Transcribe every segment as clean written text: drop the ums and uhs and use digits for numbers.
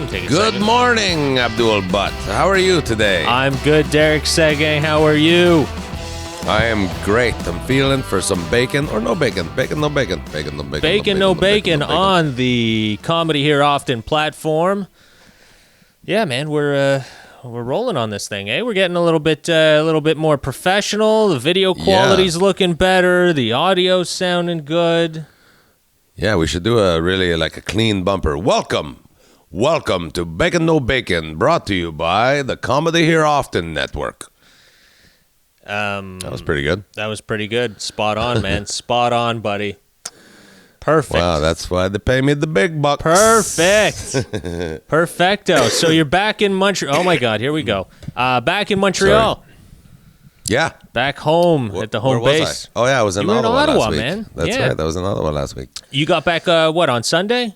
can take a Good second. morning, Abdul Butt. How are you today? I'm good, Derek Seguin. How are you? I am great. I'm feeling for some bacon or no bacon. Bacon, no bacon. Bacon, no bacon. Bacon, no bacon on the Comedy Here Often platform. Yeah, man, we're rolling on this thing, eh? We're getting a little bit more professional. The video quality's looking better. The audio's sounding good. Yeah, we should do a clean bumper. Welcome to Bacon No Bacon, brought to you by the Comedy Here Often Network. That was pretty good. That was pretty good. Spot on, man. Spot on, buddy. Perfect. Wow, that's why they pay me the big bucks. Perfect. Perfecto. So you're back in Montreal. Oh, my God. Here we go. Back in Montreal. Sorry. Yeah. Back home at the home where base. Was I? Oh, yeah, I was in You were in Ottawa Ottawa, last week. man. That's Yeah. right. That was in Ottawa last week. You got back, on Sunday?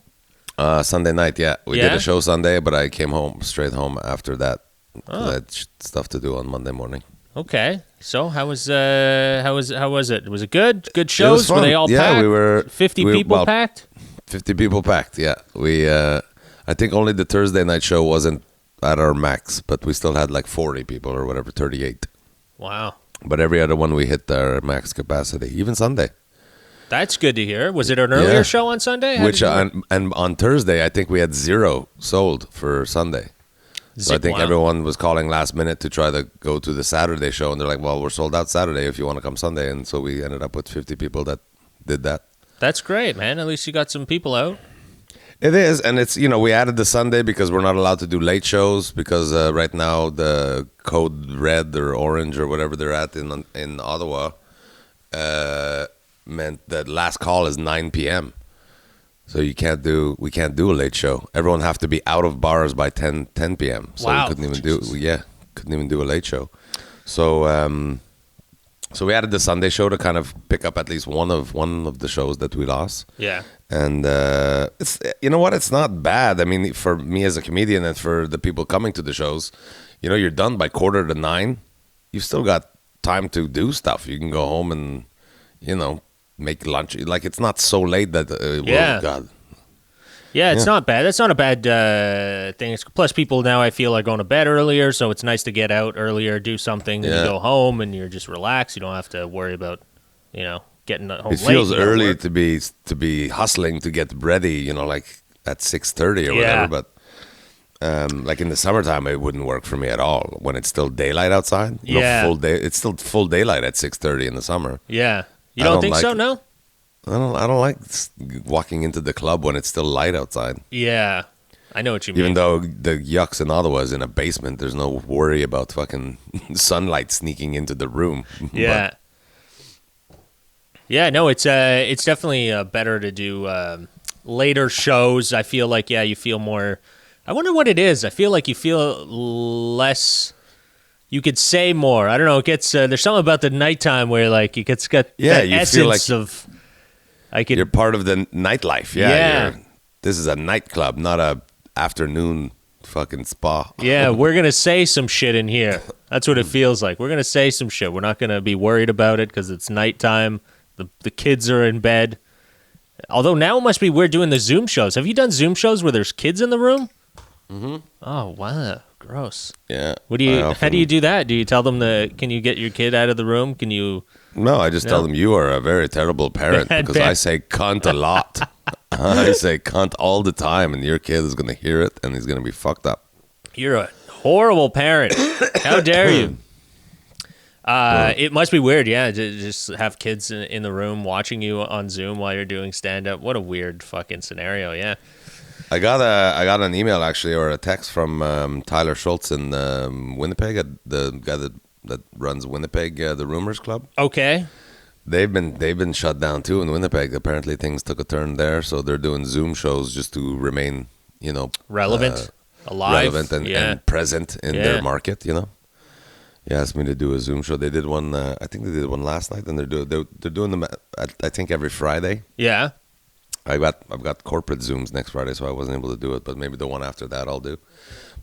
Sunday night, yeah. We Yeah? did a show Sunday, but I came straight home after that. I had stuff to do on Monday morning. Okay. So how was it? Was it good? Good shows? It was fun. Were they all packed? Yeah, we were 50 people packed? 50 people packed, yeah. We I think only the Thursday night show wasn't at our max, but we still had like 40 people or whatever, 38. Wow. But every other one we hit our max capacity, even Sunday. That's good to hear. Was it an earlier show on Sunday? And on Thursday, I think we had 0 sold for Sunday. So I think everyone was calling last minute to try to go to the Saturday show, and they're like, well, we're sold out Saturday if you want to come Sunday. And so we ended up with 50 people that did that. That's great, man. At least you got some people out. It is, and it's, we added the Sunday because we're not allowed to do late shows because right now the code red or orange or whatever they're at in Ottawa meant that last call is 9 p.m. So we can't do a late show. Everyone have to be out of bars by 10 p.m. So wow. we couldn't even do a late show. So so we added the Sunday show to kind of pick up at least one of the shows that we lost. Yeah. And it's it's not bad. I mean, for me as a comedian and for the people coming to the shows, you're done by 8:45. You've still got time to do stuff. You can go home and make lunch. Like, it's not so late that oh God. Yeah, it's not bad. That's not a bad thing. Plus, people now I feel are going to bed earlier, so it's nice to get out earlier, do something, and you go home and you're just relaxed. You don't have to worry about, getting home late. It feels early to be hustling to get ready, like at 6:30 or whatever. But like in the summertime, it wouldn't work for me at all when it's still daylight outside. Full day. It's still full daylight at 6:30 in the summer. Yeah, you don't think so? No. I don't like walking into the club when it's still light outside. Yeah, I know what you mean. Even though the Yucks in Ottawa is in a basement, there's no worry about fucking sunlight sneaking into the room. Yeah. Yeah, no, it's definitely better to do later shows. I feel like, you feel more. I wonder what it is. I feel like you feel less. You could say more. I don't know. It gets there's something about the nighttime where like it's got that essence feel like of. You're part of the nightlife. Yeah. This is a nightclub, not a afternoon fucking spa. Yeah, we're going to say some shit in here. That's what it feels like. We're going to say some shit. We're not going to be worried about it because it's nighttime. The kids are in bed. Although now it must be weird doing the Zoom shows. Have you done Zoom shows where there's kids in the room? Mm-hmm. Oh, wow. Gross. Yeah. How do you do that? Do you tell them can you get your kid out of the room? Can you... No, I just tell them you are a very terrible parent because I say cunt a lot. I say cunt all the time, and your kid is going to hear it, and he's going to be fucked up. You're a horrible parent. How dare you? It must be weird, to just have kids in the room watching you on Zoom while you're doing stand-up. What a weird fucking scenario, yeah. I got an email, actually, or a text from Tyler Schultz in Winnipeg, the guy that runs Winnipeg, the Rumors Club. Okay. They've been shut down too in Winnipeg. Apparently things took a turn there, so they're doing Zoom shows just to remain, relevant, alive, and present in their market. He asked me to do a Zoom show. They did one. I think they did one last night, and they're doing them. I think every Friday. Yeah. I've got corporate Zooms next Friday, so I wasn't able to do it. But maybe the one after that I'll do.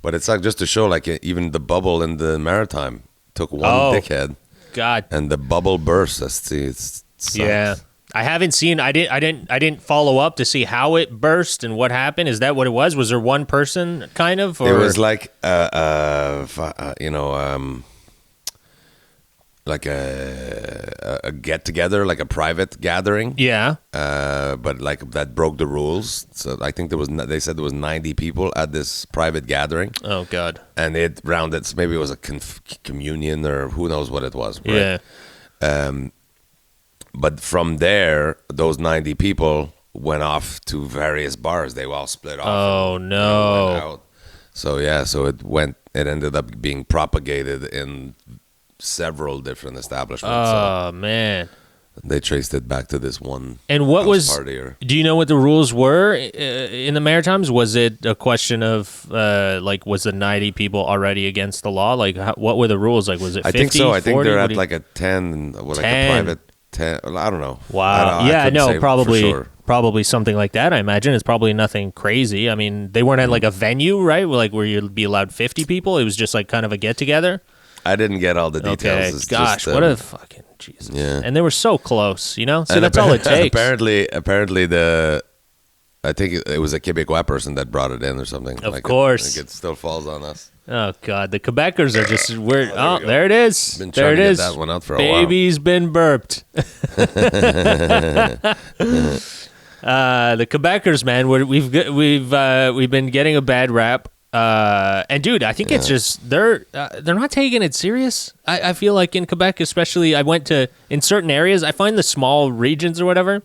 But it's like just to show, like, even the bubble in the Maritime took one dickhead. God. And the bubble burst. It's yeah. I haven't seen. I didn't follow up to see how it burst and what happened. Is that what it was? Was there one person kind of? Or? It was like like a get together, like a private gathering. Yeah. But like that broke the rules. So I think they said there was 90 people at this private gathering. Oh God. And it rounded. So maybe it was a communion or who knows what it was. Right? Yeah. But from there, those 90 people went off to various bars. They all split off. Oh no. Went out. So yeah, so it ended up being propagated in several different establishments. Oh so man. they traced it back to this one. And what was? Party do you know what the rules were in the Maritimes? Was it a question of like was the 90 people already against the law? Like what were the rules? Like was it 50, I think so. I 40? think they're at like a 10, like 10. a private 10. I don't know. Wow. I couldn't say probably for sure. probably something like that. I imagine it's probably nothing crazy. I mean, they weren't at like a venue, right? Like where you'd be allowed 50 people. It was just like kind of a get together. I didn't get all the details. Okay. It's Gosh, just, what a fucking Jesus. Yeah. And they were so close, you know? So and that's all it takes. Apparently I think it was a Quebecois person that brought it in or something. Of course. It still falls on us. Oh God, the Quebecers are just weird. there we go. There it is. Been There trying it to is. get that one out for a while. Baby's been burped. The Quebecers, man, we've been getting a bad rap. And dude, I think it's just they're not taking it serious. I feel like in Quebec, especially, I went to in certain areas. I find the small regions or whatever.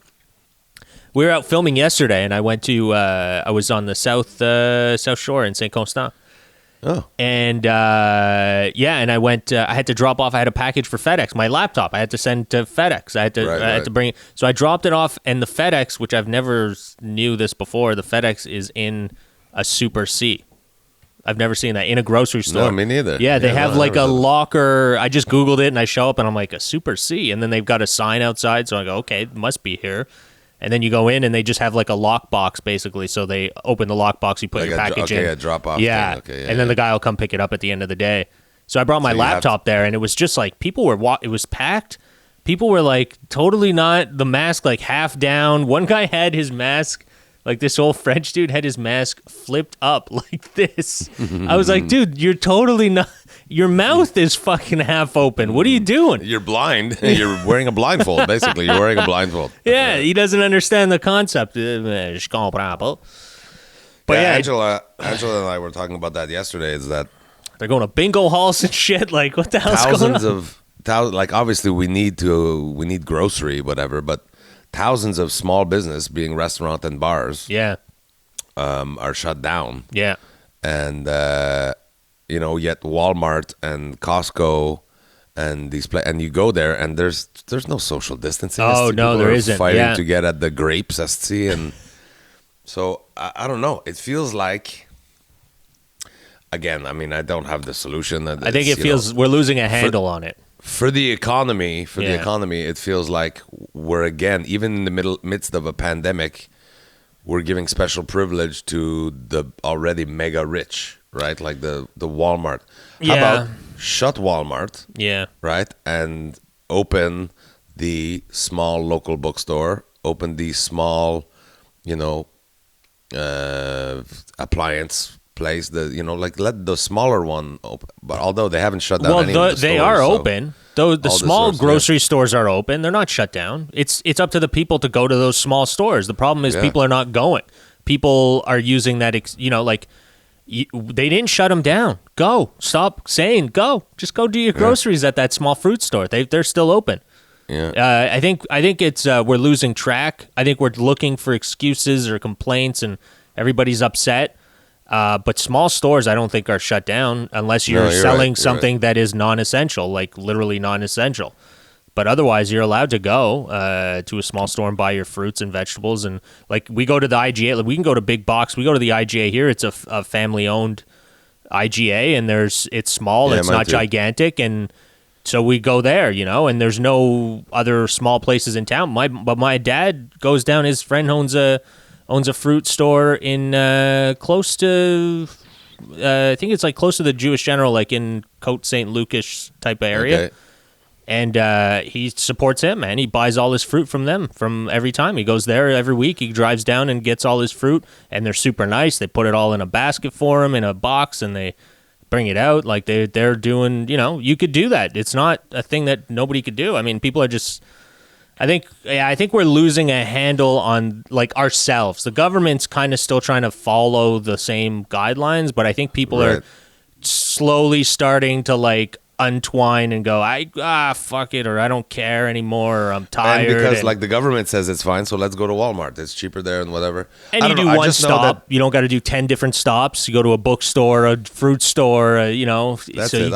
We were out filming yesterday, and I went to I was on the South Shore in Saint Constant. Oh. And and I went. I had to drop off. I had a package for FedEx. My laptop. I had to send to FedEx. I had to bring it. So I dropped it off, and the FedEx, which I've never knew this before, the FedEx is in a Super C. I've never seen that in a grocery store. No, me neither. Yeah, they have like a locker. I just Googled it, and I show up, and I'm like, a Super C, and then they've got a sign outside. So I go, okay, it must be here. And then you go in, and they just have like a lockbox, basically. So they open the lockbox, you put your package in. a drop-off Yeah. thing. Okay, and then the guy will come pick it up at the end of the day. So I brought my laptop there, and it was just like people were it was packed. People were like totally not the mask, like half down. One guy had his mask, like this old French dude had his mask flipped up like this. I was like, dude, you're totally not. Your mouth is fucking half open. What are you doing? You're blind. You're wearing a blindfold, basically. You're wearing a blindfold. Yeah, he doesn't understand the concept. Je comprends pas. But yeah, Angela and I were talking about that yesterday. Is that they're going to bingo halls and shit. Like, what the hell's going on? like obviously we need grocery, whatever, but thousands of small business, being restaurant and bars, Yeah, are shut down. yeah. And yet Walmart and Costco and and you go there and there's no social distancing. Oh, no, People there are isn't. Fighting Yeah. to get at the grapes, and so I don't know. It feels like, again, I mean, I don't have the solution. I think it feels we're losing a handle on it. For the economy, it feels like we're again, even in the midst of a pandemic, we're giving special privilege to the already mega rich, right? Like the Walmart. How about shut Walmart? Yeah. Right? And open the small local bookstore, open the small, appliance place, let the smaller one open. But although they haven't shut down any of the they stores, are so open. Though the small stores, grocery stores are open. They're not shut down. It's up to the people to go to those small stores. The problem is people are not going. People are using that, they didn't shut them down. Go. Stop saying go. Just go do your groceries at that small fruit store. They're still open. Yeah. I think it's we're losing track. I think we're looking for excuses or complaints, and everybody's upset. But small stores, I don't think are shut down unless you're selling something that is non-essential, like literally non-essential. But otherwise, you're allowed to go to a small store and buy your fruits and vegetables. And like we go to the IGA, like, we can go to Big Box. We go to the IGA here. It's a family-owned IGA, and it's small. It's not gigantic, and so we go there, And there's no other small places in town. But my dad goes down. His friend owns a fruit store in close to, I think it's like close to the Jewish General, like in Côte St. Lucish type of area. Okay. And he supports him, man. He buys all his fruit from them from every time. He goes there every week. He drives down and gets all his fruit, and they're super nice. They put it all in a basket for him in a box, and they bring it out. Like they're doing, you could do that. It's not a thing that nobody could do. I mean, people are just, I think we're losing a handle on like ourselves. The government's kind of still trying to follow the same guidelines, but I think people are slowly starting to like untwine and go, fuck it, or I don't care anymore, or I'm tired. And because like the government says it's fine, so let's go to Walmart. It's cheaper there and whatever. And you do one stop. You don't got to do 10 different stops. You go to a bookstore, a fruit store, so you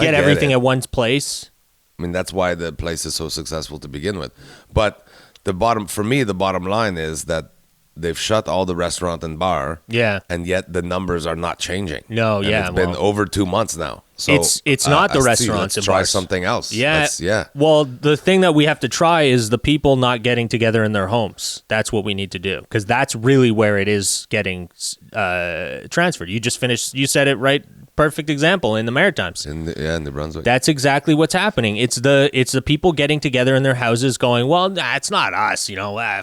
get everything at one place. I mean, that's why the place is so successful to begin with. But the bottom line is that they've shut all the restaurant and bar. Yeah. And yet the numbers are not changing. No, and yeah. It's been over 2 months now. So it's not the restaurants and bars. Try something else. Yeah. Yeah. Well, the thing that we have to try is the people not getting together in their homes. That's what we need to do, because that's really where it is getting transferred. You just finished. You said it right. Perfect example in the Maritimes. In the Brunswick. That's exactly what's happening. It's the people getting together in their houses going, well, nah, it's not us,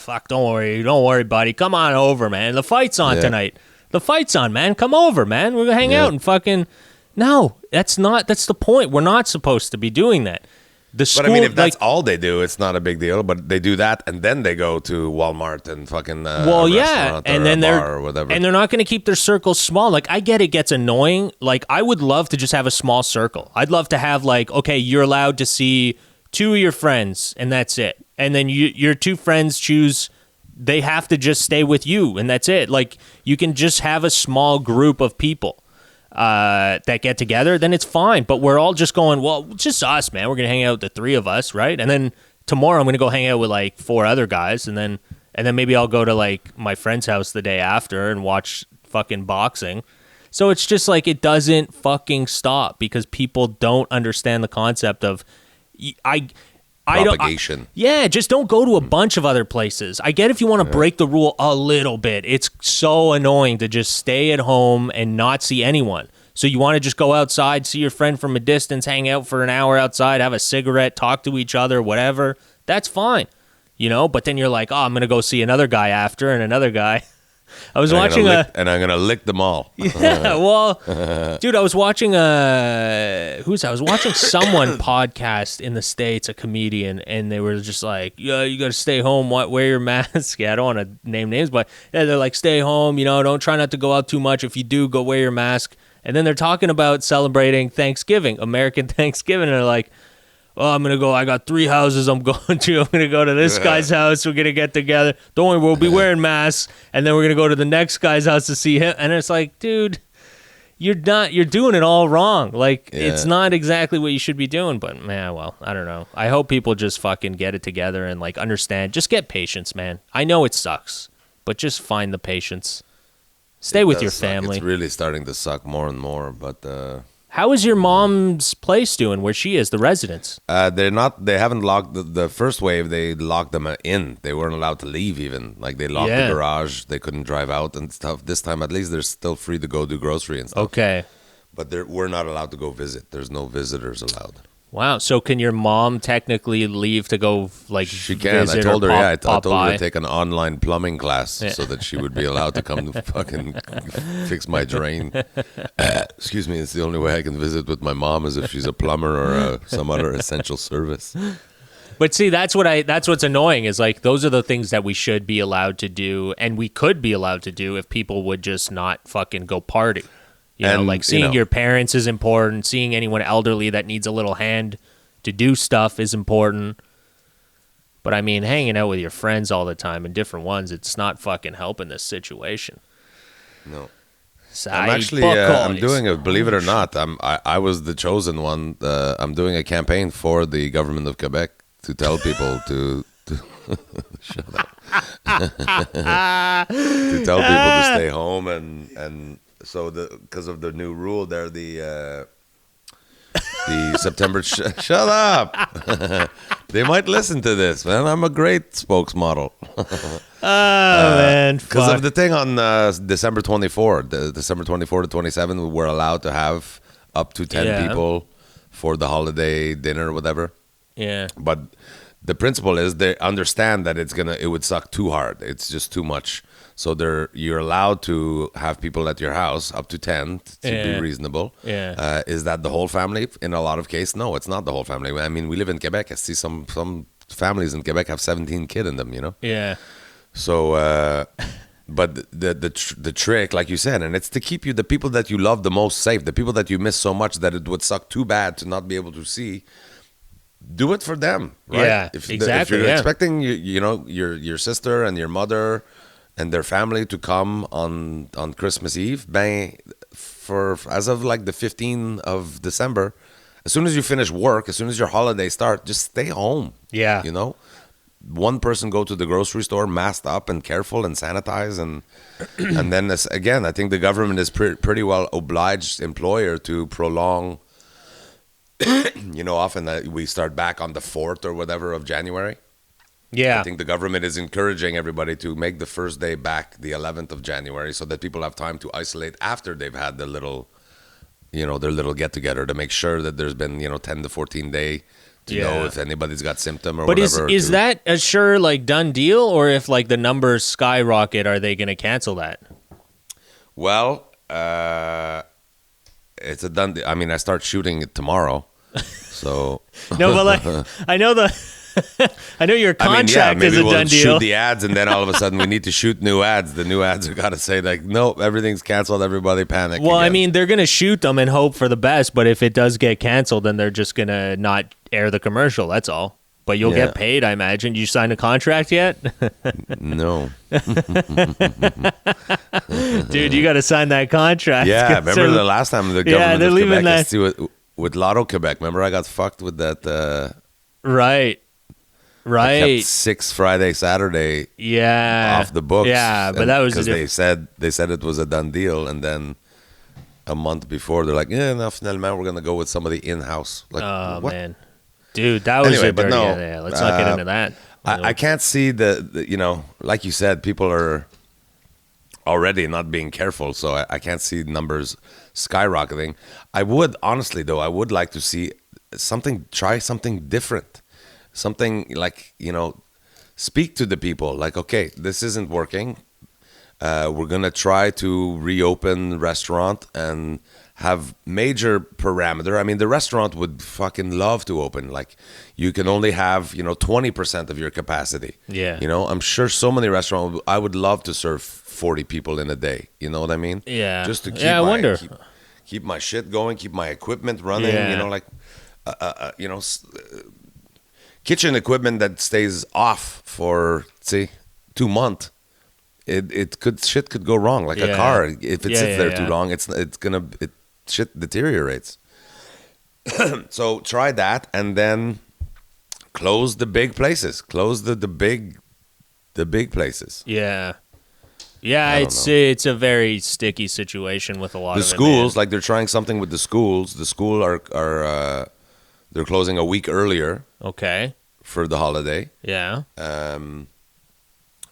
fuck, don't worry, buddy. Come on over, man. The fight's on tonight. The fight's on, man. Come over, man. We're going to hang out and fucking... No, that's the point. We're not supposed to be doing that. But I mean, if that's all they do, it's not a big deal. But they do that, and then they go to Walmart and fucking restaurant and or then a they're bar or whatever. And they're not going to keep their circles small. Like, I get it gets annoying. Like, I would love to just have a small circle. I'd love to have like, okay, you're allowed to see 2 of your friends, and that's it. And then your 2 friends choose. They have to just stay with you, and that's it. Like, you can just have a small group of people that get together, then it's fine. But we're all just going, well, just us, man. We're gonna hang out with the 3 of us, right? And then tomorrow I'm gonna go hang out with like 4 other guys, and then maybe I'll go to like my friend's house the day after and watch fucking boxing. So it's just like it doesn't fucking stop because people don't understand the concept of propagation. Just don't go to a bunch of other places. I get if you want to break the rule a little bit. It's so annoying to just stay at home and not see anyone. So you want to just go outside, see your friend from a distance, hang out for an hour outside, have a cigarette, talk to each other, whatever. That's fine. But then you're like, oh, I'm going to go see another guy after and another guy. I was watching and I'm gonna lick them all. Yeah, well, dude, I was watching someone podcast in the States, a comedian, and they were just like, yeah, you gotta stay home, wear your mask. Yeah, I don't want to name names, but yeah, they're like, stay home, don't try not to go out too much. If you do, go wear your mask. And then they're talking about celebrating Thanksgiving, American Thanksgiving, and they're like, oh, I'm going to go. I got 3 houses I'm going to. I'm going to go to this guy's house. We're going to get together. Don't worry, we'll be wearing masks. And then we're going to go to the next guy's house to see him. And it's like, dude, you're doing it all wrong. Like, it's not exactly what you should be doing. But, man, well, I don't know. I hope people just fucking get it together and, like, understand. Just get patience, man. I know it sucks, but just find the patience. Stay with your family. It's really starting to suck more and more, but... How is your mom's place doing where she is, the residence? They haven't locked the first wave. They locked them in. They weren't allowed to leave even. Like they locked the garage. They couldn't drive out and stuff. This time, at least, they're still free to go do grocery and stuff. Okay. But we're not allowed to go visit. There's no visitors allowed. Wow. So can your mom technically leave to go like she can. visit I told her, I told by? her to take an online plumbing class so that she would be allowed to come to fucking fix my drain. Excuse me, it's the only way I can visit with my mom is if she's a plumber or some other essential service. But see, that's what's annoying is like those are the things that we should be allowed to do and we could be allowed to do if people would just not fucking go party. Like seeing your parents is important. Seeing anyone elderly that needs a little hand to do stuff is important. But I mean, hanging out with your friends all the time and different ones, it's not fucking helping this situation. No. I'm doing a, believe it or not, I was the chosen one. I'm doing a campaign for the government of Quebec to tell people to shut up. To tell people to stay home and so because of the new rule there, the September shut up. They might listen to this, man. I'm a great spokesmodel. Man, because of the thing on December 24 to 27, we were allowed to have up to 10 people for the holiday dinner or whatever. Yeah. But the principle is they understand that it would suck too hard. It's just too much. So you're allowed to have people at your house up to 10 to be reasonable. Yeah. Is that the whole family? In a lot of cases, no, it's not the whole family. I mean, we live in Quebec. I see some families in Quebec have 17 kids in them, you know? Yeah. So, but the trick, like you said, and it's to keep the people that you love the most safe, the people that you miss so much that it would suck too bad to not be able to see. Do it for them, right? Yeah, exactly. If you're expecting your sister and your mother and their family to come on Christmas Eve, as of like the 15th of December, as soon as you finish work, as soon as your holiday start, just stay home. Yeah. You know? One person go to the grocery store masked up and careful and sanitize and then again, I think the government is pretty well obliged employer to prolong. Often we start back on the 4th or whatever of January. Yeah. I think the government is encouraging everybody to make the first day back the 11th of January so that people have time to isolate after they've had their little get together to make sure that there's been 10 to 14 day to know if anybody's got symptom or whatever. But is that a sure like done deal, or if like the numbers skyrocket, are they going to cancel that? Well, it's a done deal. I mean, I start shooting it tomorrow. So no, but like I know your contract is a done deal. Shoot the ads, and then all of a sudden we need to shoot new ads. The new ads have got to say like, no, everything's canceled. Everybody panic. Well, again. I mean, they're gonna shoot them and hope for the best. But if it does get canceled, then they're just gonna not air the commercial. That's all. But you'll get paid, I imagine. You signed a contract yet? No. Dude, you got to sign that contract. Yeah, remember the last time the government of Quebec that with Lotto Quebec. Remember I got fucked with that. Right. I kept 6 Friday, Saturday. Off the books. Yeah, but that was because they said it was a done deal, and then a month before they're like, yeah, no, finalement we're gonna go with somebody in house. Like, what? Man, dude, that was anyway, but no. Yeah, let's not get into that. I can't see the like you said, people are already not being careful, so I can't see numbers skyrocketing. I would honestly though, I would like to see try something different, something like speak to the people. Like, okay, this isn't working. We're gonna try to reopen restaurant and have major parameter. I mean, the restaurant would fucking love to open. Like, you can only have 20% of your capacity. Yeah. I'm sure so many restaurants. I would love to serve 40 people in a day. You know what I mean? Yeah. Just to keep I wonder. Keep my shit going, keep my equipment running. Yeah. Kitchen equipment that stays off for 2 months. Shit could go wrong. Like a car, if it sits there too long, shit deteriorates. So try that, and then close the big places. Close the big places. Yeah. Yeah, it's a very sticky situation with a lot of schools. Like, they're trying something with the schools. The school are they're closing a week earlier. Okay. For the holiday. Yeah.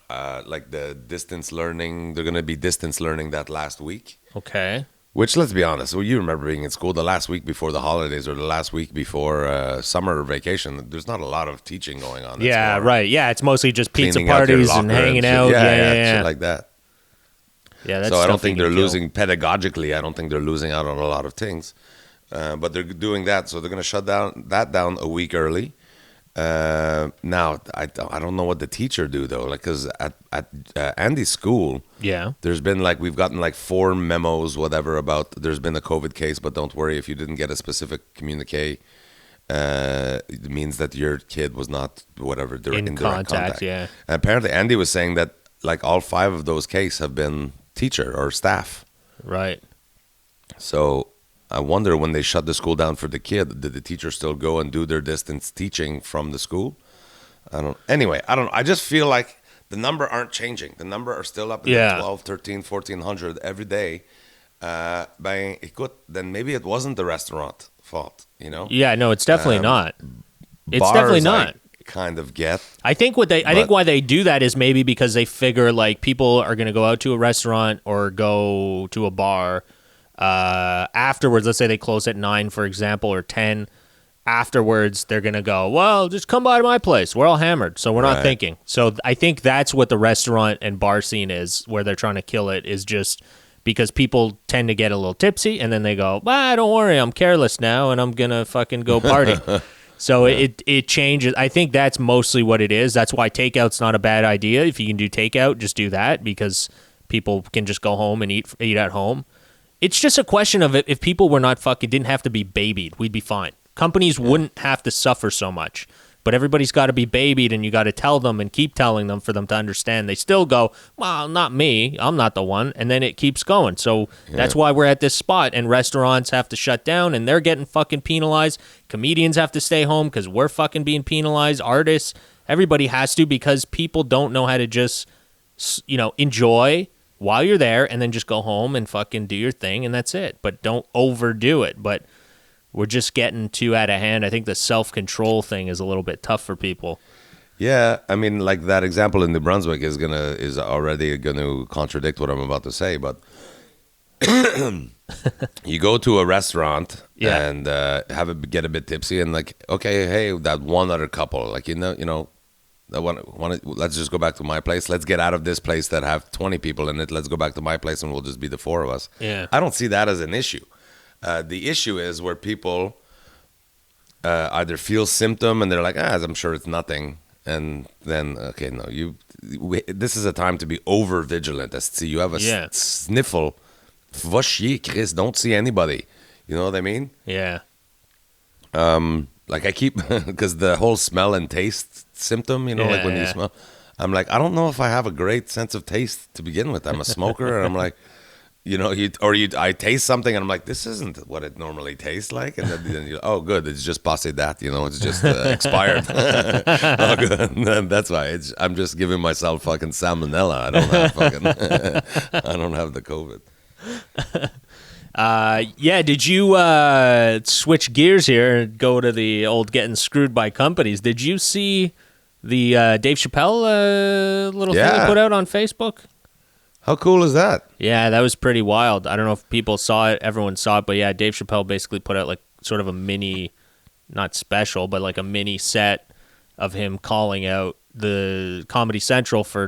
Like the distance learning, they're going to be distance learning that last week. Okay. Which, let's be honest, you remember being in school the last week before the holidays or the last week before summer vacation. There's not a lot of teaching going on. Yeah, right. Yeah, it's mostly just pizza parties and hanging out. Yeah, shit like that. Yeah, that's so I don't think they're losing pedagogically. I don't think they're losing out on a lot of things. But they're doing that, so they're going to shut that down a week early. Now I don't know what the teacher do though, like, because at Andy's school, there's been we've gotten 4 memos, whatever, about there's been a COVID case, but don't worry, if you didn't get a specific communique, it means that your kid was not whatever in contact. Yeah. And apparently Andy was saying that all 5 of those cases have been teacher or staff. Right. So I wonder, when they shut the school down for the kid, did the teacher still go and do their distance teaching from the school? I don't know. I just feel like the number aren't changing. The number are still up at 12, 13, 1400 every day. Then maybe it wasn't the restaurant fault, Yeah, no, it's definitely not. It's bars, definitely not. I kind of get. I think why they do that is maybe because they figure people are going to go out to a restaurant or go to a bar afterwards. Let's say they close at 9, for example, or 10. afterwards they're going to go, well, just come by to my place. We're all hammered, so we're not Right. thinking. So I think that's what the restaurant and bar scene is, where they're trying to kill it, is just because people tend to get a little tipsy and then they go, well, don't worry, I'm careless now and I'm going to fucking go party. So it changes. I think that's mostly what it is. That's why takeout's not a bad idea. If you can do takeout, just do that, because people can just go home and eat at home. It's just a question of if people were not fucking didn't have to be babied, we'd be fine. Companies wouldn't have to suffer so much. But everybody's got to be babied, and you got to tell them and keep telling them for them to understand. They still go, well, not me. I'm not the one. And then it keeps going. So that's why we're at this spot. And restaurants have to shut down, and they're getting fucking penalized. Comedians have to stay home because we're fucking being penalized. Artists, everybody has to, because people don't know how to just, enjoy while you're there and then just go home and fucking do your thing, and that's it. But don't overdo it. But we're just getting too out of hand. I think the self-control thing is a little bit tough for people. Yeah, I mean, like that example in New Brunswick is already gonna contradict what I'm about to say. But you go to a restaurant and get a bit tipsy, and like, okay, hey, that one other couple, like that one, let's just go back to my place. Let's get out of this place that have 20 people in it. Let's go back to my place, and we'll just be the four of us. Yeah, I don't see that as an issue. The issue is where people either feel symptom and they're like, I'm sure it's nothing, and then okay, no, this is a time to be over vigilant. You have a sniffle, va chier, Chris, don't see anybody. You know what I mean? Yeah. Like I keep, because the whole smell and taste symptom, like when you smell, I'm like, I don't know if I have a great sense of taste to begin with. I'm a smoker, and I'm like, I taste something and I'm like, this isn't what it normally tastes like, and then oh, good, it's just passé date, it's just expired. Oh, good. That's why I'm just giving myself fucking salmonella. I don't have the COVID. Did you switch gears here and go to the old getting screwed by companies? Did you see the Dave Chappelle little thing he put out on Facebook? How cool is that? Yeah, that was pretty wild. I don't know if people saw it, everyone saw it, but yeah, Dave Chappelle basically put out like sort of a mini, not special, but like a mini set of him calling out the Comedy Central for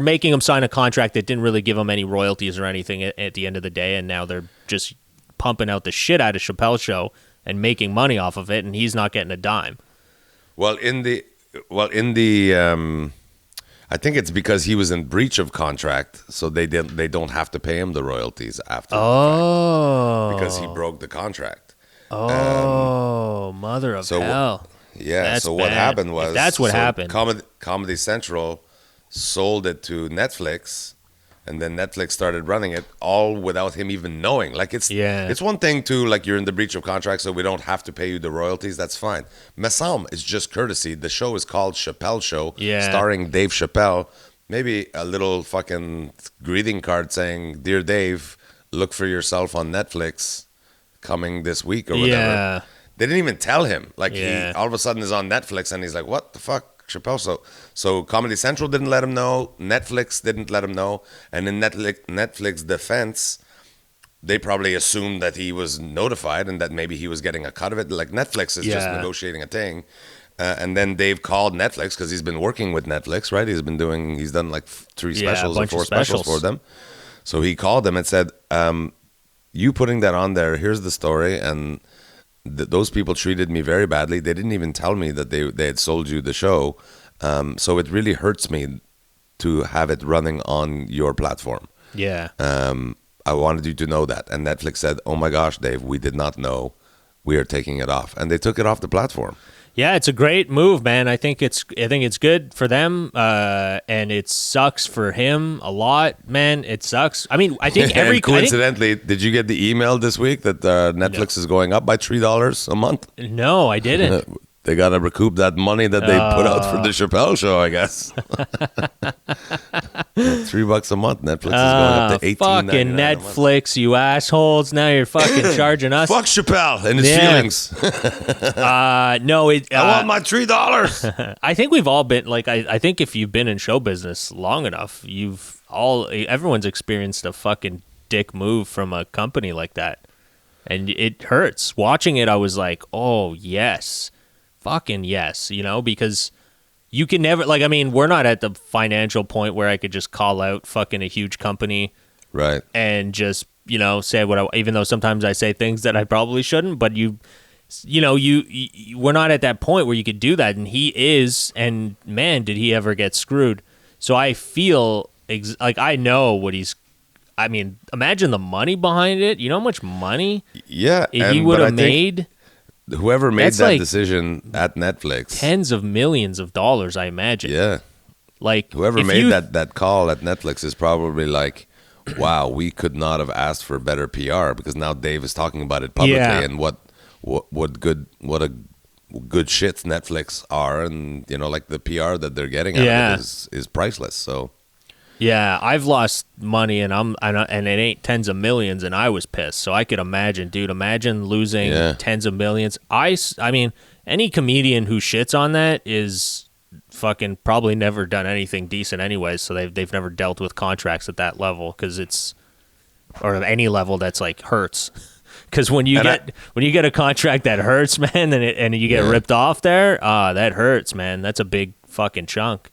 making him sign a contract that didn't really give him any royalties or anything at the end of the day, and now they're just pumping out the shit out of Chappelle's show and making money off of it, and he's not getting a dime. I think it's because he was in breach of contract, so they don't have to pay him the royalties after the fact, because he broke the contract. Mother of hell. Yeah, that's so bad. what happened was... If that's what happened. Comedy Central sold it to Netflix, and then Netflix started running it all without him even knowing. Like, it's one thing to, like, you're in the breach of contract, so we don't have to pay you the royalties. That's fine. Me semble, it's just courtesy. The show is called Chappelle Show, starring Dave Chappelle. Maybe a little fucking greeting card saying, Dear Dave, look for yourself on Netflix coming this week or whatever. Yeah. They didn't even tell him. Like, he all of a sudden is on Netflix, and he's like, what the fuck? Chappelle. So Comedy Central didn't let him know. Netflix didn't let him know. And in Netflix defense, they probably assumed that he was notified and that maybe he was getting a cut of it. Like, Netflix is just negotiating a thing. And then Dave called Netflix because he's been working with Netflix, right? He's done like 3 specials or 4 specials for them. So he called them and said, you putting that on there, here's the story. And those people treated me very badly. They didn't even tell me that they had sold you the show. So it really hurts me to have it running on your platform. Yeah. I wanted you to know that. And Netflix said, oh my gosh, Dave, we did not know. We are taking it off. And they took it off the platform. Yeah, it's a great move, man. I think it's good for them, and it sucks for him a lot, man. It sucks. I mean, I think coincidentally, did you get the email this week that Netflix is going up by $3 a month? No, I didn't. They got to recoup that money that they put out for the Chappelle show, I guess. $3 a month. Netflix is going up to $18.99 fucking Netflix, you assholes. Now you're fucking charging us. Fuck Chappelle and his feelings. No, I want my $3. I think we've all been, like, I think if you've been in show business long enough, everyone's experienced a fucking dick move from a company like that. And it hurts. Watching it, I was like, oh, yes. Fucking yes, because you can never, we're not at the financial point where I could just call out fucking a huge company. Right. And just, say what even though sometimes I say things that I probably shouldn't, but we're not at that point where you could do that. And he is, and man, did he ever get screwed. So I feel I know what imagine the money behind it. You know how much money he would have made? Whoever made that decision at Netflix. Tens of millions of dollars, I imagine. Yeah. Whoever made that call at Netflix is probably like, wow, we could not have asked for better PR, because now Dave is talking about it publicly and what a good shits Netflix are, and the PR that they're getting out of it is priceless. So yeah, I've lost money and it ain't tens of millions, and I was pissed. So I could imagine, dude. Imagine losing tens of millions. I mean, any comedian who shits on that is fucking probably never done anything decent anyways. So they've never dealt with contracts at that level, or any level that's hurts. Because when you get a contract that hurts, man, and you get ripped off there, that hurts, man. That's a big fucking chunk.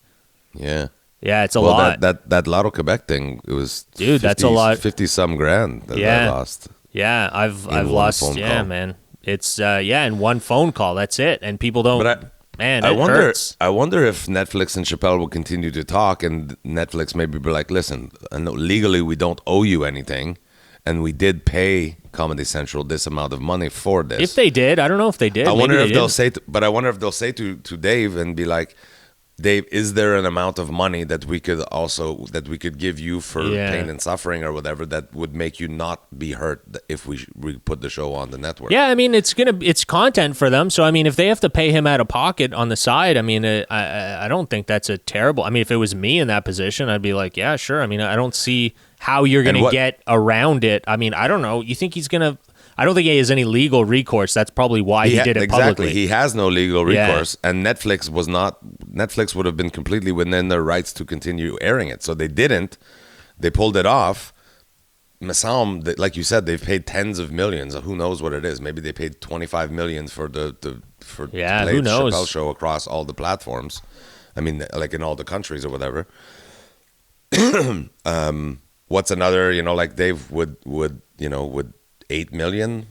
Yeah. Yeah, it's a lot. That Lotto Quebec thing, it was that's a lot. 50-some grand that I lost. Yeah, I've lost. Yeah, call. Man, it's in one phone call. That's it, and people don't. But hurts. I wonder if Netflix and Chappelle will continue to talk, and Netflix maybe be like, listen, I know legally we don't owe you anything, and we did pay Comedy Central this amount of money for this. If they did, I don't know if they did. I wonder if they'll say, I wonder if they'll say to Dave and be like, Dave, is there an amount of money that we could give you for pain and suffering or whatever that would make you not be hurt if we put the show on the network? Yeah, I mean, it's content for them. So I mean, if they have to pay him out of pocket on the side, I mean, I don't think that's a terrible. I mean, if it was me in that position, I'd be like, yeah, sure. I mean, I don't see how you're going to get around it. I mean, I don't know. You think he's going to? I don't think he has any legal recourse. That's probably why he did it publicly. He has no legal recourse, and Netflix would have been completely within their rights to continue airing it. So they didn't. They pulled it off. Massam, like you said, they've paid tens of millions. Who knows what it is? Maybe they paid 25 million for to play the Chappelle show across all the platforms. I mean, like in all the countries or whatever. What's another? Dave would 8 million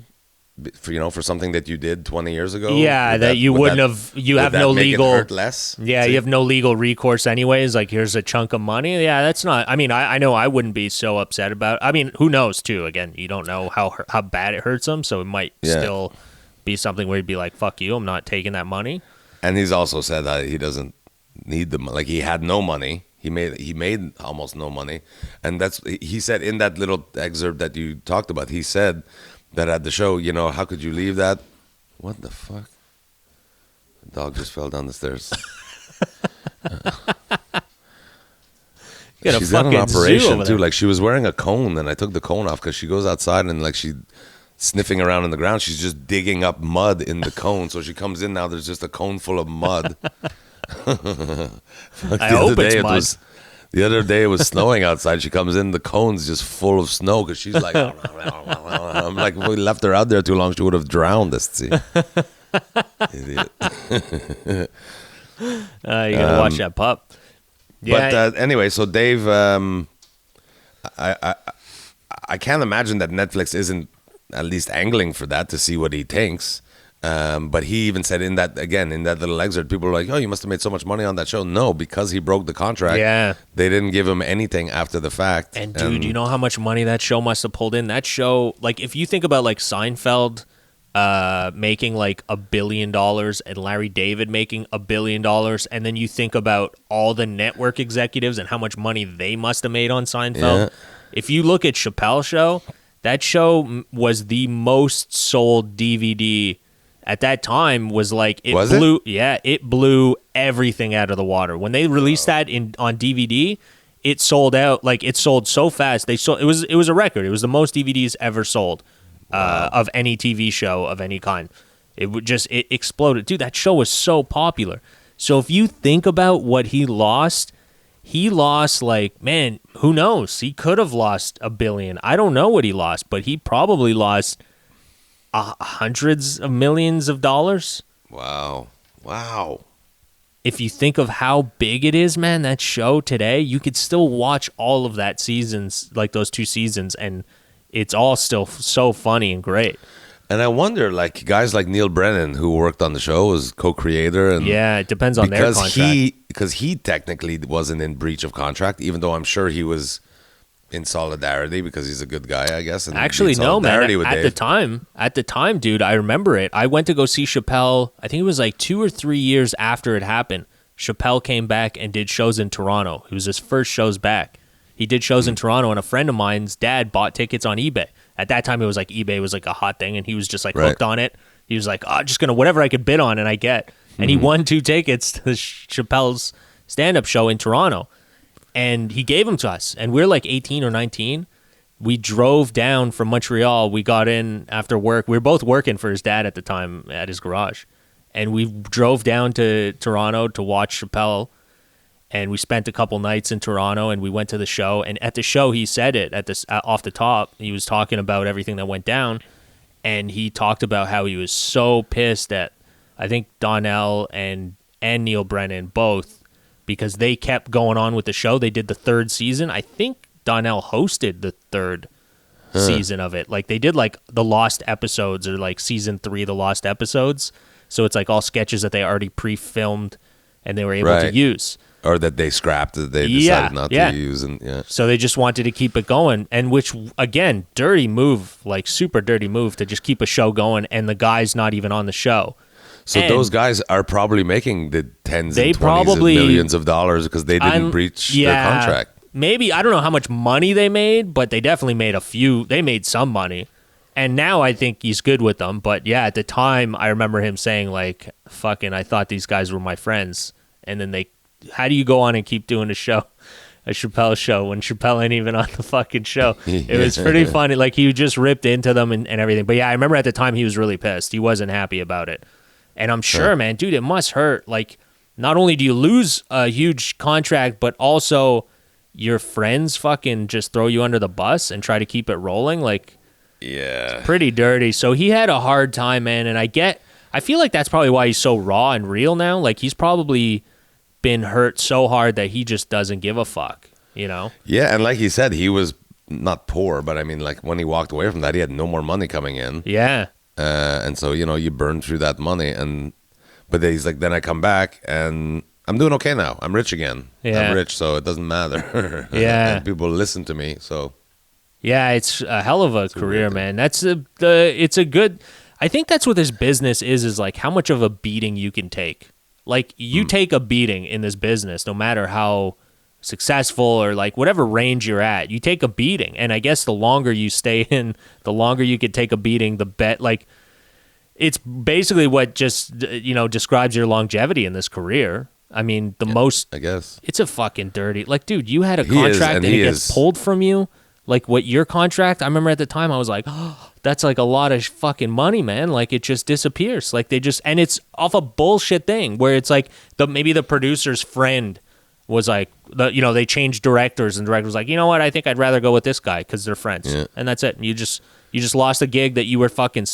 for something that you did 20 years ago. Yeah, that you wouldn't have. You have no legal. Hurt less. Yeah, you have no legal recourse anyways. Like, here's a chunk of money. Yeah, that's not. I mean, I know I wouldn't be so upset about. I mean, who knows too? Again, you don't know how bad it hurts him, so it might still be something where he'd be like, "Fuck you, I'm not taking that money." And he's also said that he doesn't need the money. Like, he had no money. He made almost no money, and he said in that little excerpt that you talked about. He said that at the show, how could you leave that? What the fuck? The dog just fell down the stairs. She's got an operation too. Like, she was wearing a cone, and I took the cone off because she goes outside and she sniffing around in the ground. She's just digging up mud in the cone. So she comes in now. There's just a cone full of mud. I hope it's mud. The other day it was snowing outside. She comes in, the cone's just full of snow because she's like, I'm like, if we left her out there too long, she would have drowned us. Idiot. You gotta watch that pup. Yeah. But anyway, so Dave, I can't imagine that Netflix isn't at least angling for that to see what he thinks. But he even said in that little excerpt, people were like, oh, you must have made so much money on that show. No, because he broke the contract. Yeah. They didn't give him anything after the fact. And dude, you know how much money that show must have pulled in? That show, like, if you think about like Seinfeld making like $1 billion and Larry David making $1 billion, and then you think about all the network executives and how much money they must have made on Seinfeld. Yeah. If you look at Chappelle show, that show was the most sold DVD at that time. It blew everything out of the water. When they released that on DVD, it sold out. Like, it sold so fast. It was a record. It was the most DVDs ever sold of any TV show of any kind. It exploded. Dude, that show was so popular. So if you think about what he lost, like, man, who knows? He could have lost $1 billion. I don't know what he lost, but he probably lost hundreds of millions of dollars. Wow. If you think of how big it is, man, that show today, you could still watch all of that seasons, like those 2 seasons, and it's all still so funny and great. And I wonder, like, guys like Neil Brennan, who worked on the show, was co-creator. And yeah, it depends on their contract. Because he technically wasn't in breach of contract, even though I'm sure he was in solidarity because he's a good guy, I guess. And actually, no, man. At the time, dude, I remember it. I went to go see Chappelle. I think it was like 2 or 3 years after it happened. Chappelle came back and did shows in Toronto. It was his first shows back. He did shows in Toronto, and a friend of mine's dad bought tickets on eBay. At that time, it was like eBay was like a hot thing, and he was just like hooked on it. He was like, just gonna whatever I could bid on, and I get. And he won 2 tickets to Chappelle's stand-up show in Toronto. And he gave them to us. And we were like 18 or 19. We drove down from Montreal. We got in after work. We were both working for his dad at the time at his garage. And we drove down to Toronto to watch Chappelle. And we spent a couple nights in Toronto, and we went to the show. And at the show, he said it at this off the top. He was talking about everything that went down. And he talked about how he was so pissed at, I think, Donnell and Neil Brennan both, because they kept going on with the show. They did the 3rd season. I think Donnell hosted the 3rd season of it. Like, they did, like, the lost episodes, or, like, season 3, the lost episodes. So it's, like, all sketches that they already pre-filmed and they were able to use. Or that they scrapped, that they decided not to use. And So they just wanted to keep it going. And which, again, dirty move, like, super dirty move to just keep a show going, and the guy's not even on the show. So those guys are probably making the tens and 20s of millions of dollars because they didn't breach their contract. Maybe, I don't know how much money they made, but they definitely made they made some money. And now I think he's good with them. But yeah, at the time, I remember him saying, like, fucking, I thought these guys were my friends. And then how do you go on and keep doing a Chappelle show, when Chappelle ain't even on the fucking show? It was pretty funny. Like, he just ripped into them and everything. But yeah, I remember at the time he was really pissed. He wasn't happy about it. And I'm sure, man, dude, it must hurt. Like, not only do you lose a huge contract, but also your friends fucking just throw you under the bus and try to keep it rolling. Like, it's pretty dirty. So he had a hard time, man. And I feel like that's probably why he's so raw and real now. Like, he's probably been hurt so hard that he just doesn't give a fuck, you know? Yeah, and like he said, he was not poor, but I mean, like, when he walked away from that, he had no more money coming in. Yeah. And so, you know, you burn through that money. But he's like, then I come back and I'm doing okay now. I'm rich again. Yeah. I'm rich, so it doesn't matter. Yeah. And people listen to me, so. Yeah, it's a hell of a career, man. It's a good, I think that's what this business is like how much of a beating you can take. Like, you take a beating in this business, no matter how successful or like whatever range you're at, you take a beating. And I guess the longer you stay in, the longer you could take a beating, like, it's basically what just, describes your longevity in this career. I mean, I guess it's a fucking dirty, like, dude, you had a contract and it gets pulled from you. Like, what your contract, I remember at the time I was like, oh, that's like a lot of fucking money, man. Like, it just disappears. Like, and it's off a bullshit thing where it's like maybe the producer's friend was like, they changed directors, and the director was like, you know what, I think I'd rather go with this guy because they're friends. Yeah. And that's it. You just lost a gig that you were fucking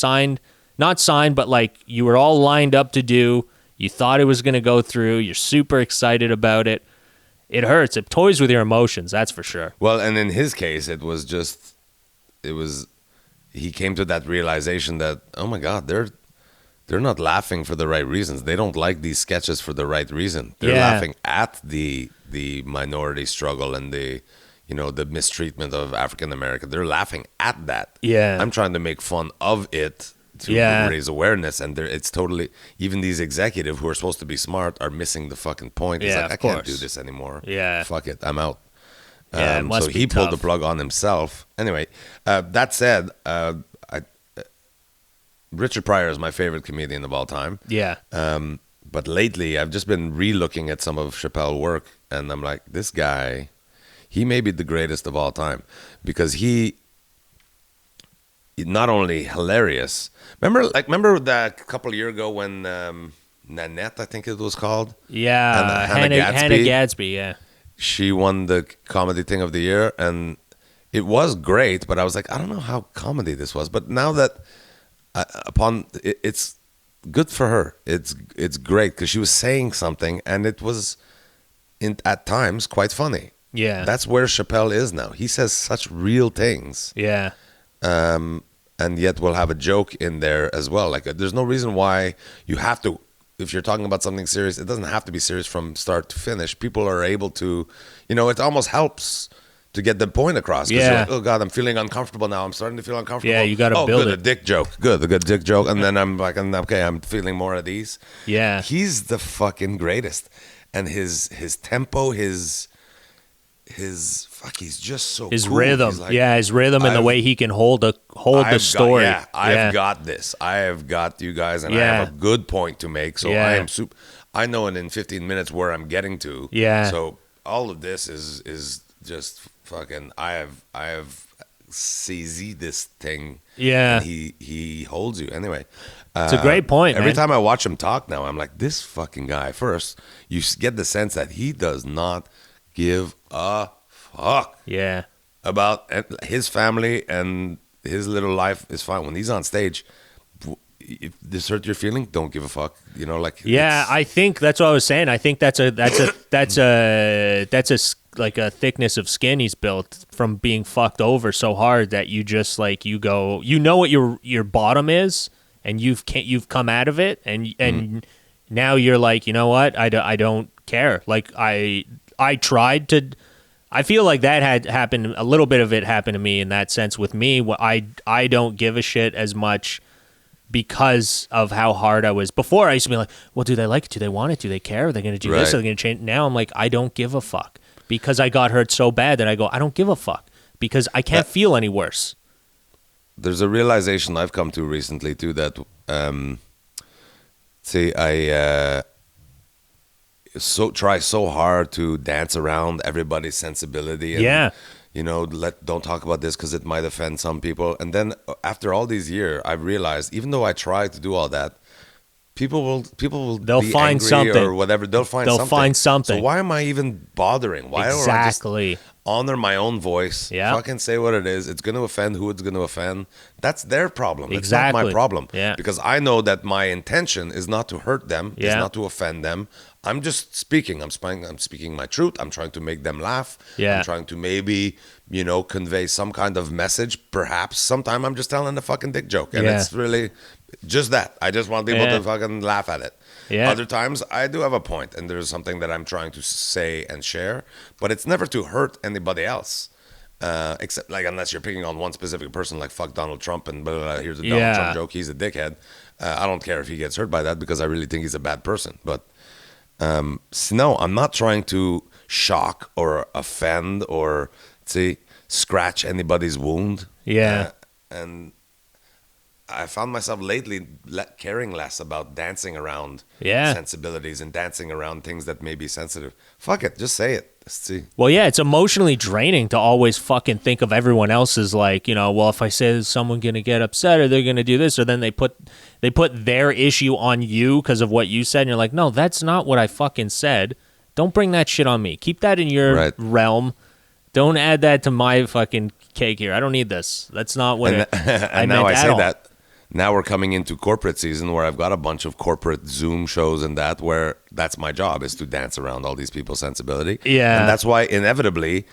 not signed, but like you were all lined up to do. You thought it was going to go through. You're super excited about it. It hurts. It toys with your emotions, that's for sure. Well, and in his case, he came to that realization that, oh my God, they're not laughing for the right reasons. They don't like these sketches for the right reason. They're laughing at the minority struggle and the mistreatment of African Americans. They're laughing at that. Yeah. I'm trying to make fun of it to raise awareness, and it's totally, even these executives who are supposed to be smart are missing the fucking point. It's like, I can't do this anymore. Yeah. Fuck it, I'm out. Yeah, so he pulled the plug on himself. Anyway, that said, Richard Pryor is my favorite comedian of all time. Yeah. But lately, I've just been re-looking at some of Chappelle's work, and I'm like, this guy, he may be the greatest of all time, because he not only hilarious. Remember that couple of years ago when Nanette, I think it was called. Yeah, Hannah Gadsby. Yeah, she won the comedy thing of the year, and it was great. But I was like, I don't know how comedy this was. But now that it's good for her. It's great because she was saying something, and it was at times quite funny. Yeah. That's where Chappelle is now. He says such real things. Yeah. And yet we'll have a joke in there as well. Like, there's no reason why you have to, if you're talking about something serious, it doesn't have to be serious from start to finish. People are able to, it almost helps to get the point across. 'Cause you're like, oh God, I'm feeling uncomfortable now. I'm starting to feel uncomfortable. Yeah, you got to build good, it. a dick joke. Good, a good dick joke. And then I'm like, okay, I'm feeling more at ease. Yeah. He's the fucking greatest. And his tempo, his he's just so His cool. rhythm. He's like, his rhythm and the way he can hold the story. I've got this. I have got you guys, and I have a good point to make. So I am super. I know in 15 minutes where I'm getting to. Yeah. So all of this is just fucking. I have CZ this thing. Yeah. And he holds you anyway. It's a great point. Every man. time I watch him talk now, I'm like, this fucking guy. First, you get the sense that he does not give a fuck. Yeah. About his family and his little life is fine. When he's on stage, if this hurt your feeling, don't give a fuck. Yeah, I think that's what I was saying. I think that's a like a thickness of skin he's built from being fucked over so hard that you just like you go, what your bottom is, and you've come out of it, and now you're like, you know what, I don't care. Like I tried to. I feel like that had happened. A little bit of it happened to me in that sense with me. I don't give a shit as much because of how hard I was. Before, I used to be like, well, do they like it? Do they want it? Do they care? Are they going to do this? Are they going to change? Now I'm like, I don't give a fuck because I got hurt so bad that I go, I don't give a fuck because I can't feel any worse. There's a realization I've come to recently too that, I try so hard to dance around everybody's sensibility and don't talk about this because it might offend some people, and then after all these years I've realized even though I try to do all that, people will they'll be find angry something or whatever. They'll find something. So why am I even bothering? Why exactly don't I just honor my own voice? Yeah. Fucking say what it is. It's going to offend who it's going to offend. That's their problem. Exactly. It's not my problem. Yeah. Because I know that my intention is not to hurt them. Yeah. Is not to offend them. I'm just speaking. I'm speaking my truth. I'm trying to make them laugh. Yeah. I'm trying to maybe, convey some kind of message. Perhaps sometime I'm just telling a fucking dick joke. And it's really just that. I just want people to fucking laugh at it. Yeah. Other times I do have a point and there's something that I'm trying to say and share, but it's never to hurt anybody else. Except like unless you're picking on one specific person, like fuck Donald Trump and blah, blah, blah, here's a Donald Trump joke. He's a dickhead. I don't care if he gets hurt by that because I really think he's a bad person. But no, I'm not trying to shock or offend or scratch anybody's wound. Yeah. And I found myself lately caring less about dancing around sensibilities and dancing around things that may be sensitive. Fuck it, just say it. Let's see. Well, yeah, it's emotionally draining to always fucking think of everyone else's like, well, if I say is someone going to get upset or they're going to do this, or then they put their issue on you because of what you said, and you're like, no, that's not what I fucking said. Don't bring that shit on me. Keep that in your realm. Don't add that to my fucking cake here. I don't need this. That's not what I meant at all. That. Now we're coming into corporate season where I've got a bunch of corporate Zoom shows and that where that's my job is to dance around all these people's sensibility. Yeah. And that's why inevitably